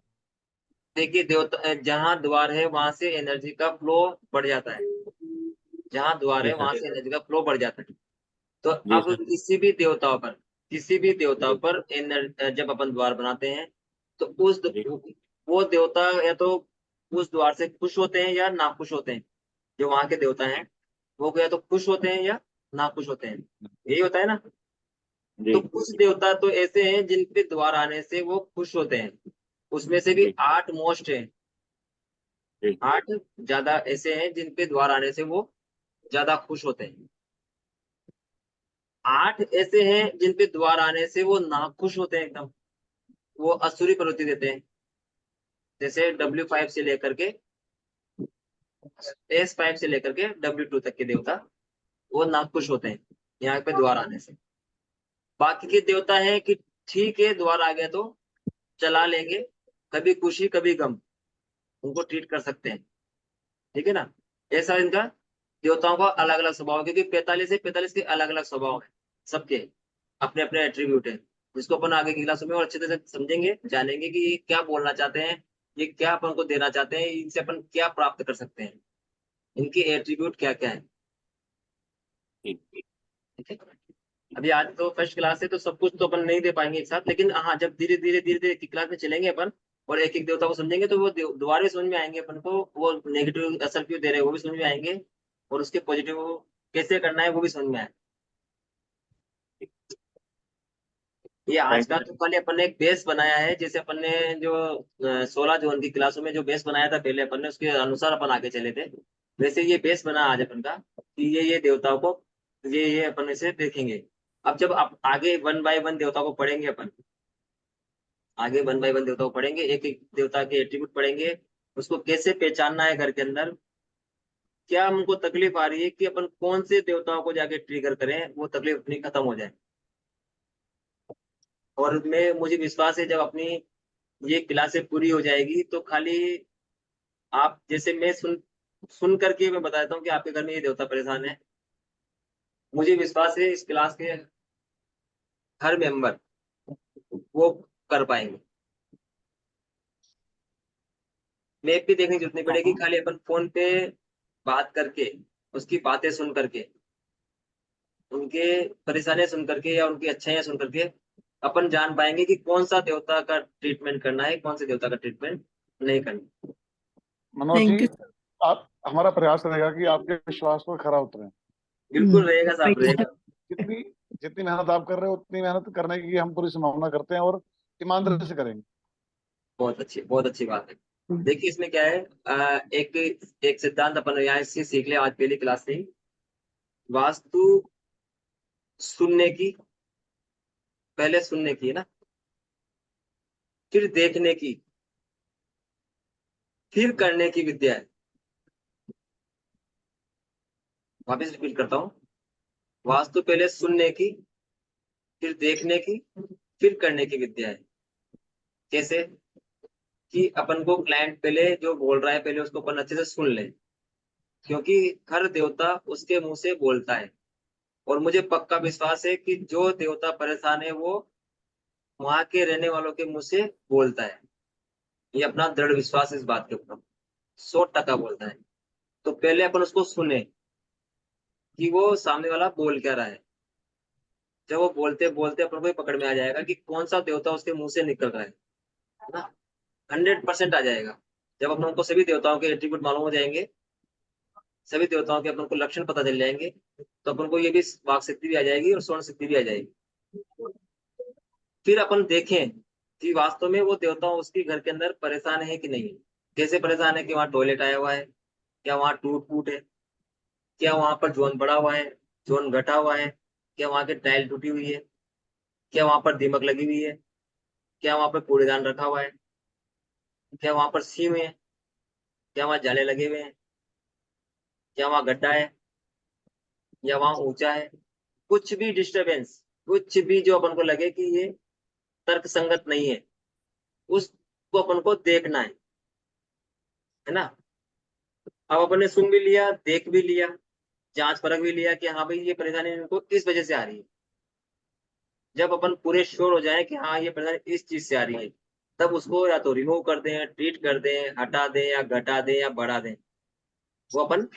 देखिए, देवता जहाँ द्वार है वहां से एनर्जी का फ्लो बढ़ जाता है, जहाँ द्वार है जी, वहां सर। से एनर्जी का फ्लो बढ़ जाता है। तो जी, अब सर। किसी भी देवताओं पर जब अपन द्वार बनाते हैं तो जी। वो देवता या तो उस द्वार से खुश होते हैं या नाखुश होते हैं। जो वहां के देवता हैं वो या तो खुश होते हैं या नाखुश होते हैं, यही होता है ना। जी। तो कुछ देवता तो ऐसे हैं जिन पे द्वार आने से वो खुश होते हैं, उसमें से भी जी। 8 मोस्ट हैं। जी। 8 ज्यादा ऐसे हैं जिन पे द्वार आने से वो ज्यादा खुश होते हैं। 8 ऐसे हैं जिन पे द्वार आने से वो नाखुश होते हैं एकदम, वो असुरी प्रवृत्ति देते हैं। जैसे W5 से लेकर के S5 से लेकर के W2 तक के देवता वो नाखुश होते हैं यहाँ पे द्वार आने से। बाकी के देवता है कि ठीक है द्वार आ गया तो चला लेंगे, कभी खुशी कभी गम उनको ट्रीट कर सकते हैं, ठीक है ना। ऐसा इनका देवताओं का अलग अलग स्वभाव है, क्योंकि 45 के अलग अलग स्वभाव है, सबके अपने अपने एट्रीब्यूट है, जिसको अपन आगे की क्लासों में और अच्छे से समझेंगे, जानेंगे कि ये क्या बोलना चाहते हैं, ये क्या अपन को देना चाहते हैं, इनसे अपन क्या प्राप्त कर सकते हैं, इनके एट्रीब्यूट क्या क्या है। ठीक है। अभी आज तो फर्स्ट क्लास है तो सब कुछ तो अपन नहीं दे पाएंगे एक साथ, लेकिन हाँ जब धीरे धीरे की क्लास में चलेंगे अपन और एक एक देवता को समझेंगे तो वो दोबारा भी समझ में आएंगे अपन को, वो नेगेटिव असर क्यों दे रहे हैं वो भी समझ में आएंगे, और उसके पॉजिटिव कैसे करना है वो भी समझ में आए। ये आज थैंक का यू। तो खाली अपन ने एक बेस बनाया है, जैसे अपन ने जो 16 जून की क्लासों में जो बेस बनाया था पहले अपन ने, उसके अनुसार अपन आगे चले थे। वैसे ये बेस बना आज अपन का कि ये देवताओं को ये अपन इसे देखेंगे। अब जब आप आगे 1 बाय 1 देवताओं को पढ़ेंगे अपन, आगे 1 बाय 1 देवताओं को पढ़ेंगे, एक एक देवता के एट्रीब्यूट पढ़ेंगे, उसको कैसे पहचानना है घर के अंदर, क्या हमको तकलीफ आ रही है कि अपन कौन से देवताओं को जाके ट्रिगर करें वो तकलीफ अपनी खत्म हो जाए। और मुझे विश्वास है जब अपनी ये क्लासें पूरी हो जाएगी तो खाली आप जैसे मैं सुन करके मैं बता देता हूँ कि आपके घर में ये देवता परेशान है, मुझे विश्वास है इस क्लास के हर मेंबर वो कर पाएंगे। मैप भी देखने की जरूरत नहीं पड़ेगी, खाली अपन फोन पे बात करके उसकी बातें सुन करके उनके परेशानियां सुन करके या उनकी अच्छाइयां सुन करके अपन जान पाएंगे कि कौन सा देवता का ट्रीटमेंट करना है, कौन से देवता का ट्रीटमेंट नहीं करना। Manoj thank ji, you. आप हमारा प्रयास रहेगा कि आपके विश्वास पर खरा उतरे। बिल्कुल रहेगा साहब, पैसा रहेगा। जितनी जितनी मेहनत आप कर रहे हो उतनी मेहनत करने की हम पूरी संभावना करते हैं और ईमानदारी से करेंगे। बहुत अच्छी बात है। देखिए इसमें क्या है, एक एक सिद्धांत अपन यहाँ इससे सीख ले आज पहली क्लास से ही। वास्तु सुनने की, पहले सुनने की है ना, फिर देखने की, फिर करने की विद्या है। वापस रिपीट करता हूँ, वास्तु पहले सुनने की, फिर देखने की, फिर करने की विद्या है। कैसे कि अपन को क्लाइंट पहले जो बोल रहा है पहले उसको अपन अच्छे से सुन ले, क्योंकि हर देवता उसके मुंह से बोलता है, और मुझे पक्का विश्वास है कि जो देवता परेशान है वो वहां के रहने वालों के मुंह से बोलता है। ये अपना दृढ़ विश्वास है इस बात के ऊपर, 100% बोलता है। तो पहले अपन उसको सुने कि वो सामने वाला बोल क्या रहा है। जब वो बोलते बोलते अपन को ही पकड़ में आ जाएगा कि कौन सा देवता उसके मुंह से निकल रहा है ना। 100% आ जाएगा जब अपन को सभी देवताओं के एट्रीब्यूट मालूम हो जाएंगे, सभी देवताओं के अपन को लक्षण पता चल जाएंगे, तो अपन को ये भी वाक शक्ति भी आ जाएगी और स्वर्ण शक्ति भी आ जाएगी। फिर अपन देखें कि वास्तव में वो देवता उसके घर के अंदर परेशान है कि नहीं। कैसे परेशान है कि वहां टॉयलेट आया हुआ है, क्या वहां टूट फूट है, क्या वहां पर जोन बढ़ा हुआ है, जोन घटा हुआ है, क्या वहां की टाइल टूटी हुई है, क्या वहां पर दीमक लगी हुई है, क्या वहां पर कूड़ेदान रखा हुआ है, क्या वहां पर सीम है, क्या वहां जाले लगे हुए हैं, क्या वहां गड्ढा है या वहां ऊंचा है। कुछ भी डिस्टरबेंस, कुछ भी जो अपन को लगे कि ये तर्क संगत नहीं है, उसको अपन को देखना है ना। अब अपन ने सुन भी लिया, देख भी लिया, जांच परख भी लिया कि हाँ भाई ये परेशानी इनको इस वजह से आ रही है। जब अपन पूरे श्योर हो जाए कि हाँ ये परेशानी इस चीज से आ रही है, तब उसको या तो रिमूव कर दें, ट्रीट कर दें, हटा दें या घटा दें या बढ़ा दें, वो अपन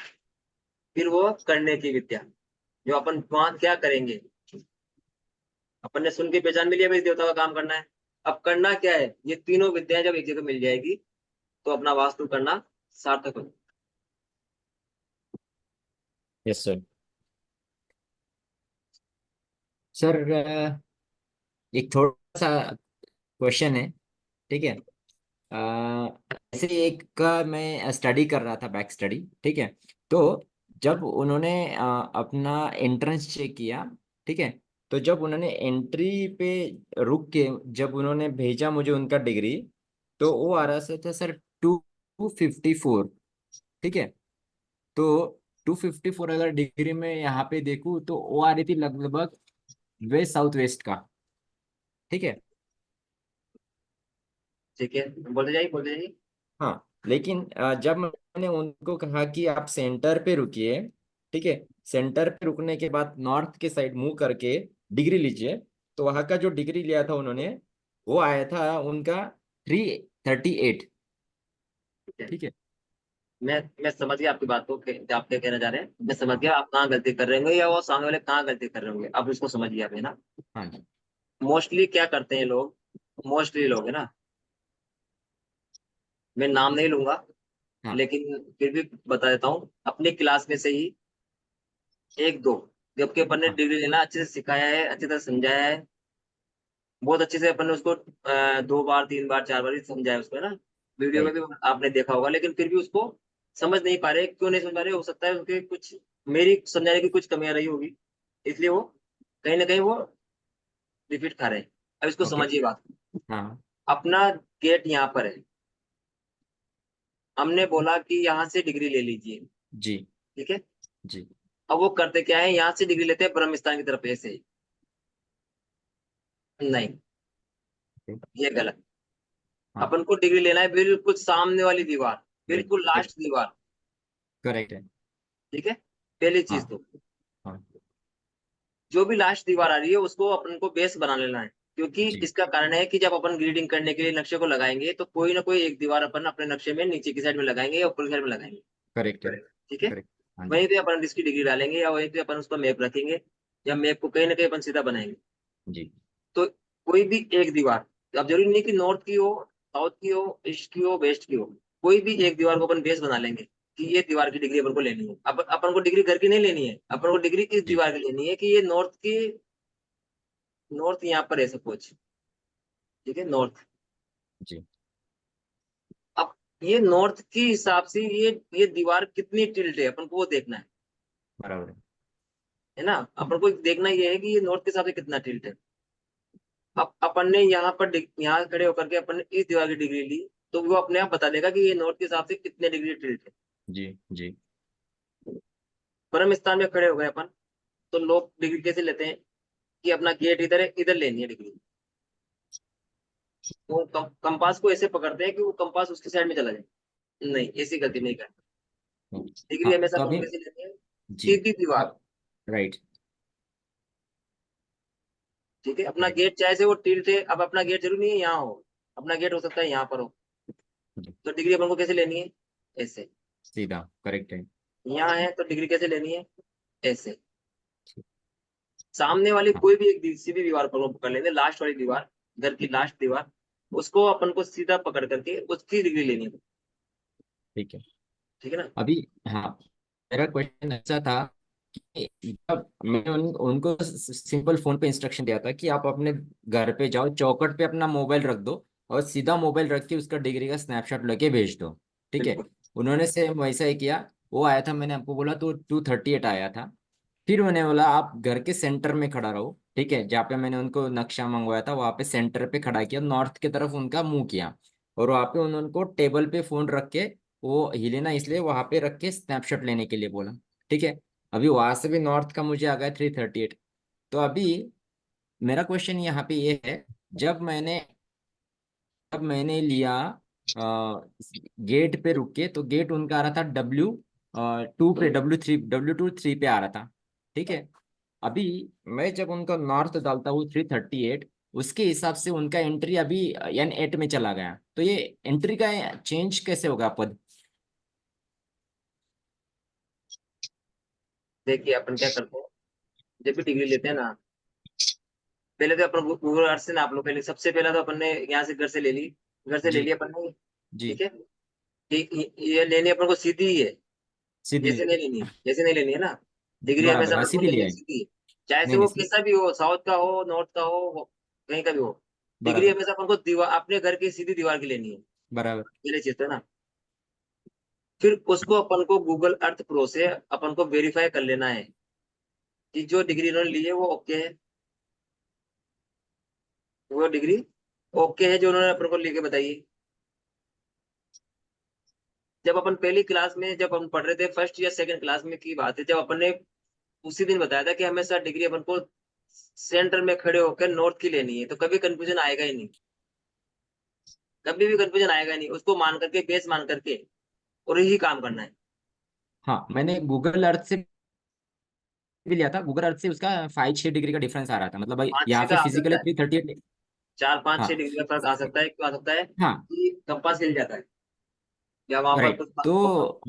फिर वो करने की विद्या, जो अपन वहां क्या करेंगे। अपन ने सुन के पहचान भी लिया भाई देवता का काम करना है, अब करना क्या है, ये तीनों विद्याएं जब एक जगह मिल जाएगी तो अपना वास्तु करना सार्थक हो। Yes sir. सर एक थोड़ा सा क्वेश्चन है, ठीक है। ऐसे एक का मैं स्टडी कर रहा था, बैक स्टडी, ठीक है। तो जब उन्होंने अपना एंट्रेंस चेक किया, ठीक है, तो जब उन्होंने एंट्री पे रुक के जब उन्होंने भेजा मुझे उनका डिग्री, तो वो आ रहा था सर 254, ठीक है। तो 254 अगर डिग्री में यहाँ पे देखूँ तो वो आ रही थी लगभग वेस्ट साउथ वेस्ट का, ठीक है। ठीक है, बोलते जाइए बोलते जाइए। हाँ, लेकिन जब मैंने उनको कहा कि आप सेंटर पे रुकिए, ठीक है, सेंटर पे रुकने के बाद नॉर्थ के साइड मुंह करके डिग्री लीजिए, तो वहां का जो डिग्री लिया था उन्होंने, वो आया था उनका 338, ठीक है। मैं समझ गया आपकी बात को आप क्या कहना चाह रहे हैं, मैं समझ गया आप कहाँ गलती कर रहे होंगे या वो सामने वाले कहाँ गलती कर रहे होंगे, अब इसको समझ गया आपने ना। हाँ जी। मोस्टली क्या करते हैं लोग, मोस्टली लोग है ना, मैं नाम नहीं लूंगा हाँ। लेकिन फिर भी बता देता हूँ, अपनी क्लास में से ही एक दो, जबकि अपन ने हाँ। डिग्री लेना अच्छे से सिखाया है, अच्छी तरह समझाया है, बहुत अच्छे से अपन ने उसको 2 बार 3 बार 4 बार ही समझाया उसको है ना, वीडियो में राइट। भी आपने देखा होगा, लेकिन फिर भी उसको समझ नहीं पा रहे, क्यों नहीं समझ पा रहे, हो सकता है उनके कुछ, मेरी समझाने की कुछ कमियां रही होगी, इसलिए वो कहीं ना कहीं वो रिपीट खा रहे हैं। अब इसको ओके। समझिए बात, हाँ अपना गेट यहाँ पर है, हमने बोला कि यहाँ से डिग्री ले लीजिए, जी। ठीक है। जी। अब वो करते क्या है, यहाँ से डिग्री लेते हैं ब्रह्म स्थान की तरफ ऐसे ही, नहीं, ये गलत। हाँ। अपन को डिग्री लेना है बिल्कुल सामने वाली दीवार, बिल्कुल लास्ट दीवार, करेक्ट है। ठीक है, पहली चीज हाँ। तो हाँ जो भी लास्ट दीवार आ रही है उसको अपन को बेस बना लेना है, क्योंकि जी। इसका कारण है कि जब अपन ग्रीडिंग करने के लिए नक्शे को लगाएंगे तो कोई ना कोई एक दीवार अपन अपने नक्शे में नीचे की साइड में लगाएंगे या ऊपर की साइड में लगाएंगे, करेक्ट है। ठीक है। करेक्ट। हाँ जी। वहीं पे अपन इसकी डिग्री डालेंगे या वहीं पे अपन उसका मैप रखेंगे, या मैप को कहीं ना कहीं अपन सीधा बनाएंगे। जी। तो कोई भी एक दीवार, अब जरूरी नहीं कि नॉर्थ की हो, साउथ की हो, ईस्ट की हो, वेस्ट की हो, कोई भी एक दीवार को अपन बेस बना लेंगे कि ये दीवार की डिग्री अपन को लेनी है। अब अपन को डिग्री घर की नहीं लेनी है, अपन को डिग्री इस जी। दीवार की लेनी है कि ये नॉर्थ की, नॉर्थ यहाँ पर है सपोज, ठीक है, नॉर्थ। जी। अब ये नॉर्थ के हिसाब से ये दीवार कितनी टिल्ट है अपन को वो देखना बराबर है। है ना, अपन को देखना ये है कि ये नॉर्थ के हिसाब से कितना टिल्ट है। अब अपन ने यहाँ पर यहाँ खड़े होकर के अपन ने इस दीवार की डिग्री ली, तो वो अपने आप बता देगा कि ये नॉर्थ के हिसाब से कितने डिग्री टिल्ट है। जी। जी। परम स्थान में खड़े हो गए अपन, तो लोग डिग्री कैसे लेते हैं कि अपना गेट इधर है, इधर लेनी है डिग्री, तो कंपास को ऐसे पकड़ते हैं कि वो कंपास उसकी साइड में चला जाए, नहीं ऐसी गलती नहीं करते। डिग्री हाँ हमेशा तो अपन अभी। कैसे लेते हैं, जी। सीधी दीवार, राइट। ठीक है। अपना गेट चाहे से वो टिल्ट है, अब अपना गेट जरूरी नहीं है यहाँ हो, अपना गेट हो सकता है यहाँ पर हो, तो डिग्री अपन को कैसे लेनी है, ऐसे। सीधा करेक्ट है। यहाँ है तो डिग्री कैसे लेनी है, ऐसे। सामने वाली हाँ कोई भी एक सीधी दीवार पर पकड़ लेंगे, लास्ट वाली दीवार, घर की लास्ट दीवार, उसको अपन को सीधा पकड़ करके उसकी डिग्री लेनी है, ठीक है। ठीक है ना। अभी हाँ, मेरा क्वेश्चन ऐसा था कि जब मैंने उनको सिंपल फोन पे इंस्ट्रक्शन दिया था कि आप अपने घर पे जाओ, चौकट पे अपना मोबाइल रख दो और सीधा मोबाइल रख के उसका डिग्री का स्नैपशॉट लेके भेज दो, ठीक है। बिल्कुल उन्होंने सेम वैसा ही किया। वो आया था, मैंने आपको बोला तो 238 आया था। फिर मैंने बोला आप घर के सेंटर में खड़ा रहो, ठीक है, जहाँ पे मैंने उनको नक्शा मंगवाया था वहां पे सेंटर पे खड़ा किया, नॉर्थ की तरफ उनका मुंह किया, और वहां पे उनको टेबल पे फोन रख के, वो हिले ना इसलिए वहां पे रख के स्नैपशॉट लेने के लिए बोला, ठीक है। अभी वहां से भी नॉर्थ का मुझे आ गया 338। तो अभी मेरा क्वेश्चन यहाँ पे ये है, जब मैंने जब मैंने लिया गेट पे रुक के, तो गेट उनका आ रहा था W2 पे, W3 पे आ रहा था, ठीक है। अभी मैं जब उनका नॉर्थ डालता हूँ 338, उसके हिसाब से उनका एंट्री अभी N8 में चला गया, तो ये एंट्री का चेंज कैसे होगा पद। देखिए अपन क्या करते हैं, जब भी डिग्री लेते हैं ना, पहले तो अपन गूगल अर्थ से नाप लो। पहले सबसे पहला तो अपन ने यहाँ से घर से ले ली, घर से ले जी ली अपन ने। जी ठीक है, ये लेनी अपन को सीधी ही है, सीधी ऐसे नहीं लेनी, जैसे नहीं लेनी है ना। डिग्री बराबर, हमेशा हाँ अपन को सीधी लेनी लिया है है। सीधी, चाहे से नहीं वो नहीं कैसा भी हो, साउथ का हो, नॉर्थ का हो, कहीं का भी हो। डिग्री बराबर हमेशा अपन को दीवार, अपने घर की सीधी दीवार की लेनी है, बराबर। पहले चीज तो ना। फिर उसको अपन को गूगल अर्थ प्रो से अपन को वेरीफाई कर लेना है कि जो डिग्री इन्होंने ली है वो ओके है, वो डिग्री ओके है जो उन्होंने अपन को लेके बताइए। जब अपन पहली क्लास में जब हम पढ़ रहे थे, फर्स्ट या सेकंड क्लास में की बात है, जब अपन ने उसी दिन बताया था कि हमेशा डिग्री अपन को सेंटर में खड़े होकर नॉर्थ की लेनी है, तो कभी कंफ्यूजन आएगा ही नहीं, कभी भी कंफ्यूजन आएगा ही नहीं। उसको मान करके, बेस मान करके, और यही काम करना है। हाँ मैंने गूगल अर्थ से भी लिया था। गूगल अर्थ से उसका 5-6 डिग्री का डिफरेंस आ रहा था, मतलब भाई 5-6 यहाँ का से आ सकता फिजिकली है, 338। 4-5-6 हाँ डिग्री का फर्क आ सकता है। क्यों आ सकता है? हाँ कि कंपास हिल जाता है, या वहां पर राइट। कुछ तो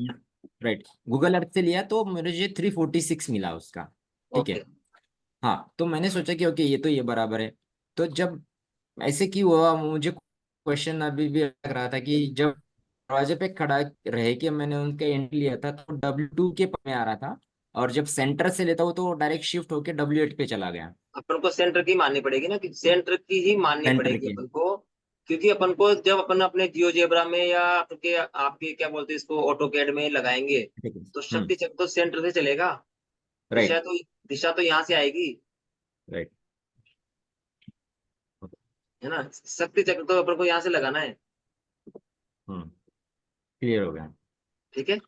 राइट, गूगल अर्थ से लिया तो मुझे 346 मिला उसका। ठीक है। ओके। हाँ तो मैंने सोचा कि ओके ये तो ये बराबर है। तो जब ऐसे क्यों हुआ, मुझे क्वेश्चन अभी भी लग रहा था कि जब दरवाजे पे खड़ा रह के मैंने उनका एंट्री लिया था तो W2 के में आ रहा था, और जब सेंटर से लेता हूँ तो डायरेक्ट शिफ्ट होके W8 पे चला गया। अपन को सेंटर की माननी पड़ेगी ना, कि सेंटर की ही माननी सेंटर पड़ेगी की। अपन को। क्योंकि अपन को जब अपन अपने जियोजेब्रा में या आपके आपके क्या बोलते हैं इसको, ऑटोकैड में लगाएंगे, ठीक है। तो शक्ति चक्र तो सेंटर से चलेगा। दिशा राइट तो दिशा तो यहाँ से आएगी, राइट। है ना। शक्ति चक्र तो अपन को यहाँ से लगाना है। क्लियर हो गया। ठीक है।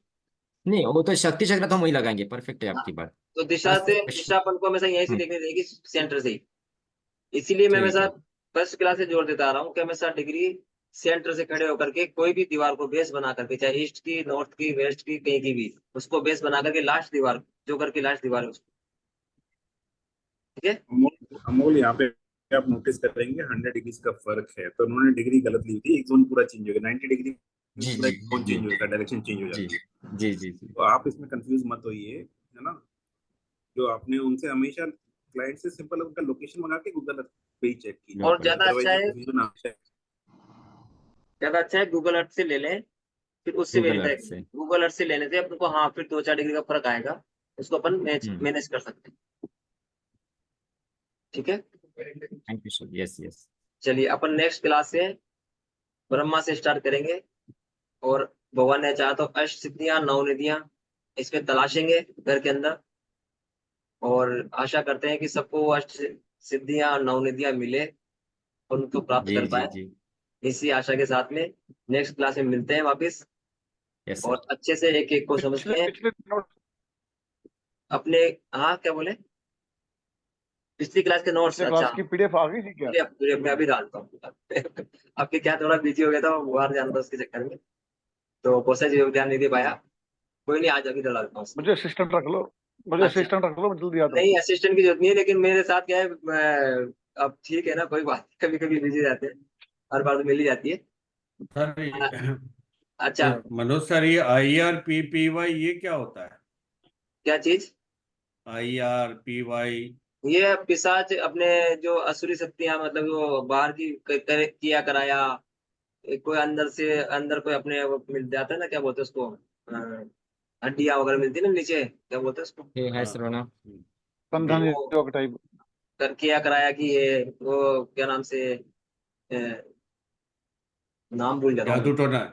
नहीं वो तो शक्ति चक्र तो हम वही लगाएंगे, परफेक्ट है हाँ, आपकी बात। तो दिशा बस से, दिशा अपन को हमेशा यहीं से हम्म, देखनी रहेगी, सेंटर से ही। इसीलिए मैं ठीक हमेशा है। फर्स्ट क्लास से जोर देता आ रहा हूँ कि हमेशा डिग्री सेंटर से खड़े होकर के कोई भी दीवार को बेस बना करके, चाहे ईस्ट की, नॉर्थ की, वेस्ट की, कहीं की भी, उसको बेस बना करके लास्ट दीवार, जो घर की लास्ट दीवार है उसको। ठीक है। अमोल यहाँ पे आप नोटिस करेंगे 100 डिग्री का फर्क है, तो उन्होंने डिग्री गलत ली थी, एक जोन पूरा चेंज हो गया, 90 डिग्री जी पूरा जी एक जोन जी चेंज हो जाता है, डायरेक्शन चेंज हो जी जाती है। जी जी जी। तो आप इसमें कंफ्यूज मत होइए, है ना। जो आपने उनसे हमेशा क्लाइंट से सिंपल उनका लोकेशन मंगा के गूगल पे ही चेक कीजिए, और बिल्कुल ज्यादा अच्छा अदरवाइज ये है, कंफ्यूजन आता है। ज्यादा अच्छा है गूगल अर्थ से ले लें, फिर उससे गूगल वेरीफाई अर्थ करें। से। गूगल अर्थ से लेने से अपन को, हाँ, फिर 2-4 डिग्री का फर्क आएगा, उसको अपन हम्म। मैनेज कर सकते हैं। ठीक है। Thank you sir. Yes yes. चलिए अपन नेक्स्ट क्लास से ब्रह्मा से स्टार्ट करेंगे, और भगवान ने चाहा तो अष्ट सिद्धियां, नौ निधियां इसमें तलाशेंगे घर के अंदर। और आशा करते हैं कि सबको वो अष्ट सिद्धियां और नौ निधियां मिले और उनको प्राप्त जी कर जी पाए। जी। इसी आशा के साथ में नेक्स्ट क्लास में मिलते हैं वापस, यस और सर। अच्छे से एक एक को पिछले समझते हैं पिछले नोट अपने। हाँ, क्या बोले? पिछली क्लास के नोट्स? पिछले अच्छा, क्लास की PDF आ गई थी क्या? PDF मैं अभी डालता हूँ। आपके क्या, थोड़ा बिजी हो गया था, बाहर जाना था उसके चक्कर में, तो प्रोसेस ध्यान नहीं दे पाया। कोई नहीं, आज अभी डालता हूँ। मुझे असिस्टेंट रख लो, मुझे अच्छा, असिस्टेंट रख लो, मैं जल्दी आता हूँ। नहीं असिस्टेंट की जरूरत नहीं है, लेकिन मेरे साथ क्या है, अब ठीक है ना, कोई बात, कभी कभी बिजी रहते हैं, हर बार तो मिल ही जाती है। सर अच्छा, मनोज सर, ये IRPPY ये क्या होता है? क्या चीज? IRPY ये पिशाच अपने जो असुरी शक्तियां, मतलब वो बाहर की किया कराया, कोई अंदर से अंदर कोई अपने वो मिल जाता है ना, क्या बोलते हैं उसको, हड्डियां वगैरह मिलती है ना नीचे, क्या बोलते हैं उसको, हे हाय हाँ सरोना। संधान वो योग टाइप। किया कराया कि ये वो क्या नाम से, नाम भूल जाता हूँ मैं।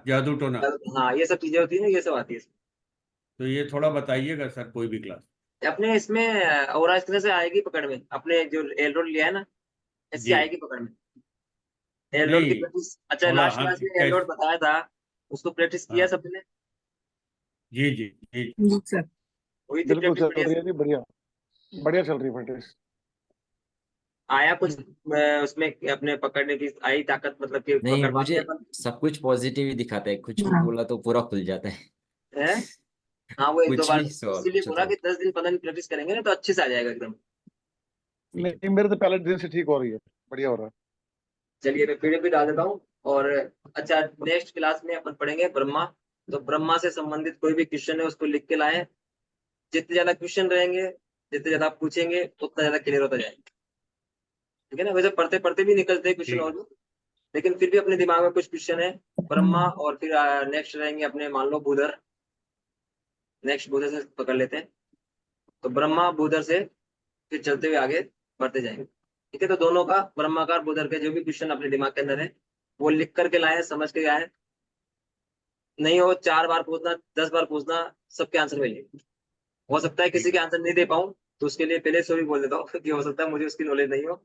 जादू टोना। हाँ, ये सब चीजें होती है ना, ये सब आती है तो ये थोड़ा बताइएगा सर, कोई भी क्लास। अपने इसमें। और इस तरह से आएगी पकड़ में, अपने जो एल रोड लिया है ना, ऐसी जी आएगी पकड़ में। एल रोड की नहीं, प्रैक्टिस, अच्छा, थोड़ा लास्ट हाँ क्लास में एल कैसे। रोड बताया था, उसको प्रैक्टिस किया हाँ सबने? जी जी जी। जी सर। हुई थी बिल्कुल प्रैक्टिस चल बढ़िया रही से? है जी, बढ़िया बढ़िया चल रही है प्रैक्टिस। आया कुछ उसमें अपने पकड़ने की आई ताकत, मतलब कि नहीं पकड़ पाते मुझे हैं अपन? सब कुछ पॉजिटिव ही दिखाता है, कुछ भी हाँ। बोला तो पूरा खुल जाता है। है। हाँ, वो एक दो कुछ बार भी सवाल इसीलिए पूछो बोला तो। कि 10 दिन 15 दिन प्रैक्टिस करेंगे ना, तो अच्छे से आ जाएगा एकदम। ठीक है। नहीं, मेरे तो पहले दिन से ठीक हो रही है, बढ़िया हो रहा है। चलिए मैं PDF भी डाल देता हूँ। और अच्छा, नेक्स्ट क्लास में अपन पढ़ेंगे ब्रह्मा। तो ब्रह्मा से संबंधित कोई भी क्वेश्चन है उसको लिख के लाएं, जितने ज्यादा क्वेश्चन रहेंगे, जितने ज्यादा आप पूछेंगे, उतना ज्यादा क्लियर होता जाएगा। ठीक है ना। वैसे पढ़ते पढ़ते भी निकलते हैं क्वेश्चन ठीक। और भी, लेकिन फिर भी अपने दिमाग में कुछ क्वेश्चन है। ब्रह्मा और फिर नेक्स्ट रहेंगे अपने, मान लो बुधर, नेक्स्ट बुधर से पकड़ लेते हैं। तो ब्रह्मा बुधर से फिर चलते हुए आगे बढ़ते जाएंगे। ठीक है। तो दोनों का, ब्रह्माकार बुधर के जो भी क्वेश्चन अपने दिमाग के अंदर है वो लिख करके लाए, समझ के आए। नहीं हो 4 बार पूछना, 10 बार पूछना, सबके आंसर मिलेंगे। हो सकता है किसी के आंसर नहीं दे पाऊं, तो उसके लिए पहले सॉरी बोल देता हूँ कि हो सकता है मुझे उसकी नॉलेज नहीं हो,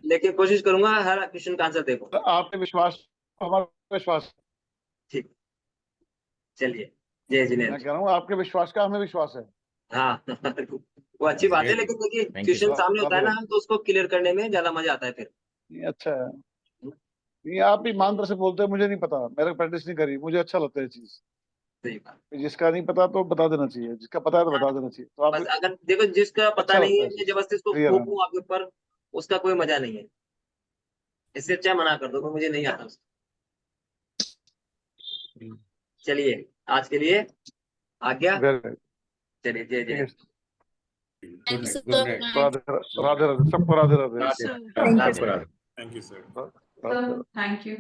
लेकिन कोशिश करूंगा हर क्वेश्चन का आंसर दे पाऊं। तो आपके विश्वास, हमारा विश्वास, ठीक, चलिए, जय मैं जिनेन्द्र। कह रहा हूँ आपके विश्वास का हमें विश्वास है। हाँ वो अच्छी बात है, Very लेकिन देखिए Thank you, क्वेश्चन sir. सामने होता है ना, राधे हम तो उसको क्लियर करने में ज्यादा मजा आता है फिर। नहीं, अच्छा है। नहीं, आप ईमानदार से बोलते हैं, मुझे नहीं पता, मैंने प्रैक्टिस नहीं करी, मुझे अच्छा लगता है ये चीज। सही बात। जिसका नहीं पता तो बता देना चाहिए, जिसका पता है तो बता देना चाहिए। तो बस आप अगर देखो जिसका पता अच्छा नहीं लगता है, है मैं चीज, जबरदस्ती उसको क्लियर है। थोपूं आपके ऊपर, उसका कोई मजा नहीं है। इससे अच्छा मना कर दो कि मुझे नहीं आता उसका। चलिए, आज के लिए आज्ञा। वेरी, चलिए, जय ठीक है। जय। Thank you good sir. Night. Radhe Radhe Radhe, सबको Radhe Radhe. Sir, Thank thank you. you. Thank you, sir. Radhe. Thank you.